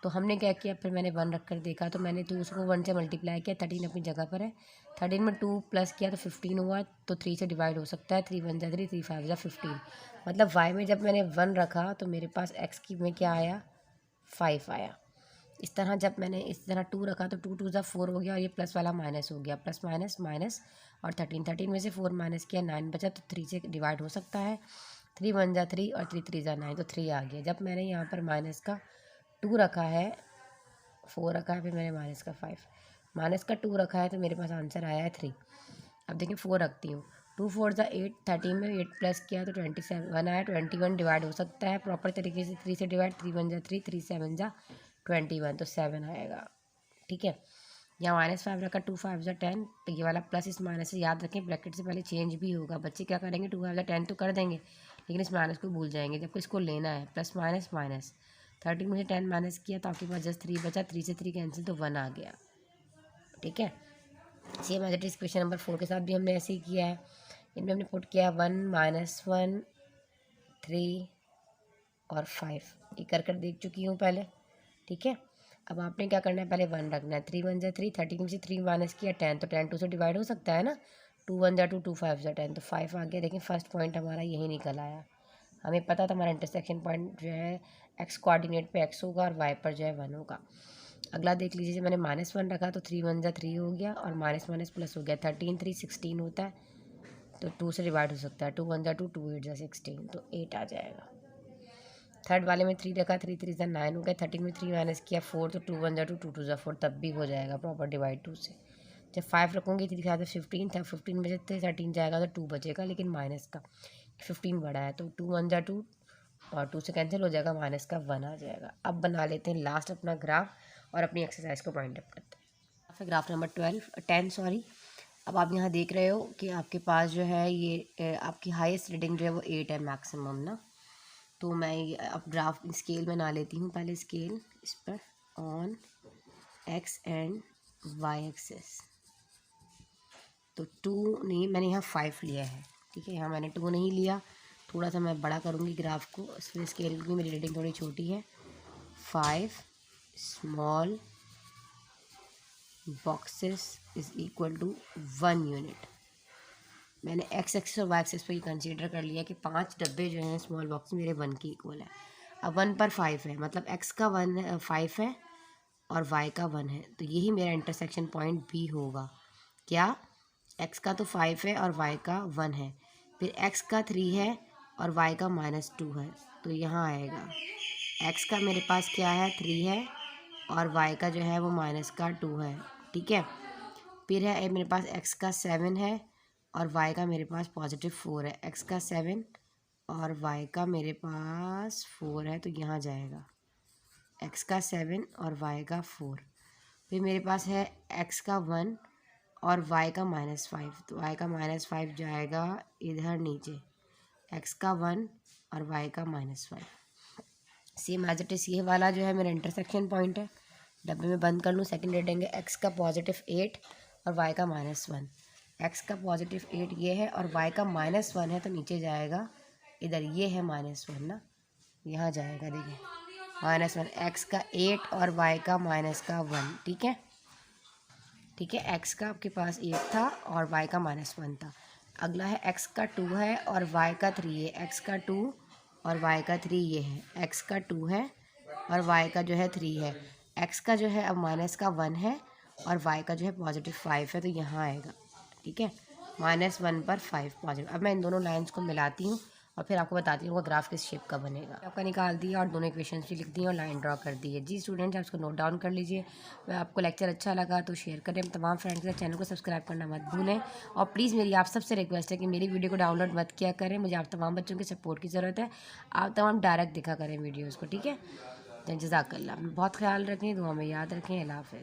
तो हमने क्या किया, फिर मैंने 1 रख कर देखा तो मैंने 2 उसको 1 से मल्टीप्लाई किया, 13 अपनी जगह पर है, 13 में 2 प्लस किया तो 15 हुआ, तो 3 से डिवाइड हो सकता है, 3 1 जा 3, 3 5 जा 15। मतलब y में जब मैंने 1 रखा तो मेरे पास x की में क्या आया, 5 आया। इस तरह जब मैंने इस तरह 2 रखा तो 2 2 जा 4 हो गया, और ये प्लस वाला माइनस हो गया, प्लस माइनस माइनस, और 13 में से 4 माइनस किया 9 बचा, तो 3 से डिवाइड हो सकता है, 3 1 जा 3 और 3 3 जा 9, तो 3 आ गया। जब मैंने यहाँ पर माइनस का 2 रखा है, 4 रखा है, फिर मैंने माइनस का 5, माइनस का 2 रखा है, तो मेरे पास आंसर आया है 3। अब देखिए 4 रखती हूँ, 2 4 जा 8, 13 में 8 प्लस किया तो 27 आया, 21 डिवाइड हो सकता है प्रॉपर तरीके से, 3 से डिवाइड, 3 1 जा 3, 3 7 जा 21, तो 7 आएगा, ठीक है। यहाँ -5 रखा, 2 5 जा 10, तो ये वाला प्लस इस माइनस से याद रखें, ब्रैकेट से पहले चेंज भी होगा, बच्चे क्या करेंगे, 2 5 जा 10 तो कर देंगे, लेकिन इस माइनस को भूल जाएंगे, जबकि इसको लेना है, प्लस माइनस माइनस, 13 में से 10 माइनस किया तो आपके पास जस्ट 3 बचा, 3 से 3 कैंसिल, तो 1 आ गया, ठीक है। Same as it is question number 4 के साथ भी हमने ऐसे ही किया है। इनमें हमने पुट किया 1 -1 3 और 5, ये कर देख चुकी हूँ पहले, ठीक है। अब आपने क्या करना है, पहले 1 रखना है, 3 1 जा 3, 13 में से 3 माइनस किया 10, तो 10 2 से डिवाइड हो सकता है ना, 2 1 जा 2, 2 5 जा 10, तो 5 आ गया। देखिए फर्स्ट पॉइंट हमारा यही निकल आया, हमें पता था हमारा इंटरसेक्शन पॉइंट जो है एक्स कोऑर्डिनेट पे x होगा और y पर जो है 1 होगा। अगला देख लीजिए, मैंने -1 रखा तो 3 1 जा 3 हो गया, और माइनस माइनस प्लस हो गया, 13 3 16 होता है, तो 2 से डिवाइड हो सकता है, 2 1 जा 2, 2 8 जा 16, तो 8 आ जाएगा। थर्ड वाले में 3 रखा, 3 3 जा 9 हो गया, 13 में 3 माइनस किया 4, तो 2 1 जा 2, 2 2 जा 4, तब भी हो जाएगा प्रॉपर डिवाइड 2 से। जब 5 रखूँगी 3 5 15 था, 15 में से 13 जाएगा तो 2 बचेगा, लेकिन माइनस का 15 बड़ा है, तो 2 1 जा 2 और 2 से कैंसिल हो जाएगा, माइनस का 1 आ जाएगा। अब बना लेते हैं लास्ट अपना ग्राफ और अपनी एक्सरसाइज को पॉइंट अप करते हैं। Graph number 10 sorry. अब आप यहाँ देख रहे हो कि आपके पास जो है ये आपकी हाईएस्ट रीडिंग जो है वो 8 है मैक्सिमम ना। तो मैं अब ग्राफ स्केल में ना लेती हूँ, पहले स्केल इस पर on X and Y axis, तो 2 नहीं, मैंने यहाँ 5 लिया है, ठीक है। यहाँ मैंने 2 नहीं लिया, थोड़ा सा मैं बड़ा करूँगी ग्राफ को, इसलिए स्केल की मेरी रीडिंग थोड़ी छोटी है। 5 small boxes is equal to 1 unit. मैंने एक्स एक्सेस और वाई एक्सेस पर ये कंसीडर कर लिया कि 5 डब्बे जो हैं स्मॉल बॉक्स मेरे 1 के इक्वल है। अब 1 पर 5 है, मतलब एक्स का 5 है और वाई का 1 है, तो यही मेरा इंटरसेक्शन पॉइंट भी होगा। क्या, एक्स का तो 5 है और वाई का 1 है, फिर एक्स का 3 है और वाई का -2 है, तो यहाँ आएगा एक्स का मेरे पास क्या है, 3 है, और वाई का जो है वो -2 है, ठीक है। फिर है मेरे पास एक्स का 7 है और वाई का मेरे पास +4 है, एक्स का 7 और वाई का मेरे पास 4 है, तो यहाँ जाएगा एक्स का 7 और वाई का 4, फिर मेरे पास है x का 1 और y का -5, तो y का -5 जाएगा इधर नीचे, x का 1 और y का -5। सेम एज इट इज़ ये वाला जो है मेरा इंटरसेक्शन पॉइंट है, डब्बे में बंद कर लूँ। सेकंड रेटेंगे x का +8 और y का -1। x का +8 ये है और y का -1 है, तो नीचे जाएगा इधर, ये है -1 ना, यहाँ जाएगा, देखिए -1, x का 8 और y का -1, ठीक है। ठीक है, x का आपके पास 8 था और y का -1 था। अगला है x का 2 है और y का 3 है, x का 2 और y का 3 ये है, x का 2 है और y का जो है 3 है। x का जो है अब -1 है और y का जो है +5 है, तो यहाँ आएगा, ठीक है। -1 पर 5 पॉजिटिव। अब मैं इन दोनों लाइन्स को मिलाती हूँ और फिर आपको बताती हूँ वो ग्राफ किस शेप का बनेगा। आपका निकाल दिया और दोनों इक्वेशंस भी लिख दी और लाइन ड्रॉ कर दी है। जी स्टूडेंट्स, आप इसको नोट डाउन कर लीजिए। मैं आपको लेक्चर अच्छा लगा तो शेयर करें, तमाम फ्रेंड्स के साथ चैनल को सब्सक्राइब करना मत भूलें। और प्लीज़ मेरी आप सबसे रिक्वेस्ट है कि मेरी वीडियो को डाउनलोड मत किया करें, मुझे आप तमाम बच्चों के सपोर्ट की ज़रूरत है। आप तमाम डायरेक्ट दिखा करें वीडियोज़ को, ठीक है। तो जज़ाकल्लाह, बहुत ख्याल रखें, दुआ में याद रखें। अल्लाह हाफ़िज़।